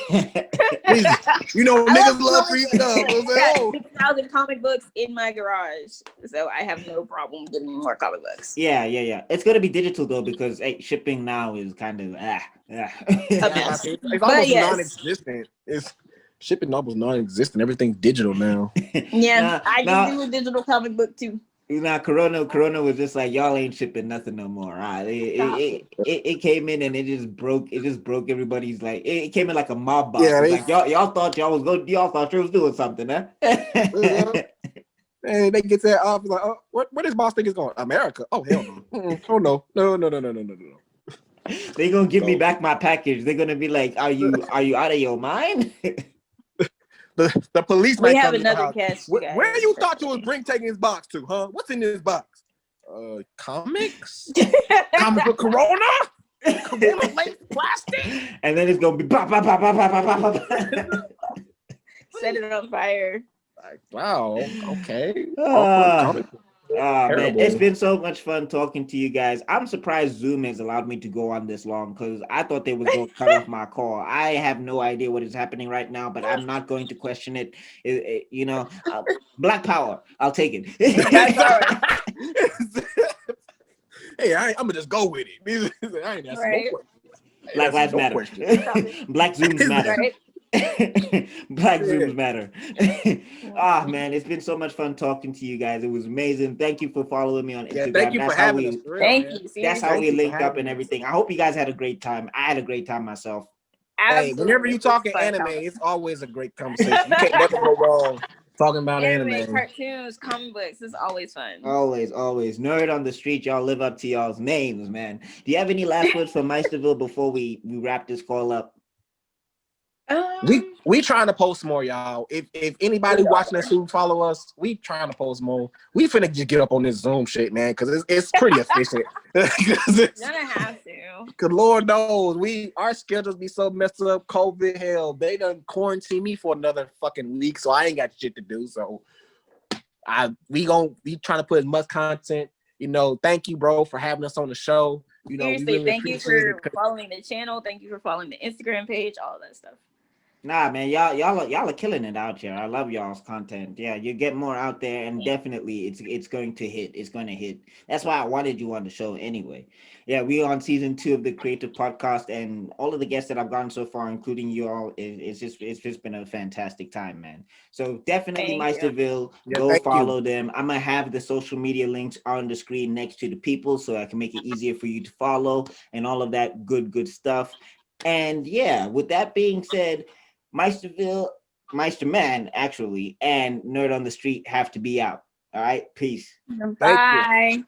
S2: You know, niggas love free stuff.
S3: I got 6,000 comic books in my garage, so I have no problem getting more comic books.
S1: Yeah. It's gonna be digital though because shipping now is kind of
S2: It's almost non-existent. Shipping almost non-existent. Everything's digital now.
S3: Yeah, I can do a digital comic book too.
S1: Now, Corona was just like, y'all ain't shipping nothing no more. It came in and it just broke everybody's like it came in like a mob box. Yeah, like y'all thought y'all thought you was doing something, huh?
S2: And they get that off like, oh, where this boss think is going? America? Oh hell no! Oh no!
S1: They gonna give me back my package. They're gonna be like, are you out of your mind?
S2: The police
S3: we
S2: might
S3: have
S2: come
S3: another catch.
S2: Where you thought you was taking this box to, huh? What's in this box? Comics? Comics with Corona? Corona laced plastic?
S1: And then it's gonna be pop.
S3: Set it on fire.
S2: Like, wow, okay.
S1: Man, it's been so much fun talking to you guys. I'm surprised Zoom has allowed me to go on this long because I thought they was going to cut off my call. I have no idea what is happening right now, but I'm not going to question it. Black power, I'll take it.
S2: Hey, I'm gonna just go with it. I ain't asking no questions.
S1: Black lives matter. Black Zooms matter. Right? Black Zooms matter. Man, it's been so much fun talking to you guys. It was amazing. Thank you for following me on Instagram.
S2: Thank you for having us.
S3: Thank you.
S1: That's how we linked up and everything. I hope you guys had a great time. I had a great time myself.
S2: Hey, whenever you talking anime, it's always a great conversation. You can't never go wrong talking about anime.
S3: Cartoons, comic books. It's always fun.
S1: Always. Nerd on the street. Y'all live up to y'all's names, man. Do you have any last words for Meisterville before we wrap this call up?
S2: We trying to post more, y'all. If anybody watching us who follow us, we trying to post more. We finna just get up on this Zoom shit, man, because it's pretty efficient.
S3: Gonna have to.
S2: Cause Lord knows our schedules be so messed up. COVID, hell, they done quarantine me for another fucking week, so I ain't got shit to do. So we trying to put as much content. Thank you, bro, for having us on the show. We
S3: Seriously,
S2: really
S3: thank you
S2: appreciate
S3: for
S2: it.
S3: following the channel. Thank you for following the Instagram page, all that stuff.
S1: Nah, man, y'all are killing it out here. I love y'all's content. Yeah, you get more out there, and definitely it's going to hit. It's going to hit. That's why I wanted you on the show anyway. Yeah, we on season 2 of the Creative Podcast, and all of the guests that I've gotten so far, including you all, it's just been a fantastic time, man. So definitely, Meisterville, go follow them. I'm gonna have the social media links on the screen next to the people, so I can make it easier for you to follow and all of that good stuff. And yeah, with that being said, Meisterville, Meisterman, actually, and Nerd on the Street have to be out. All right, peace.
S3: Bye.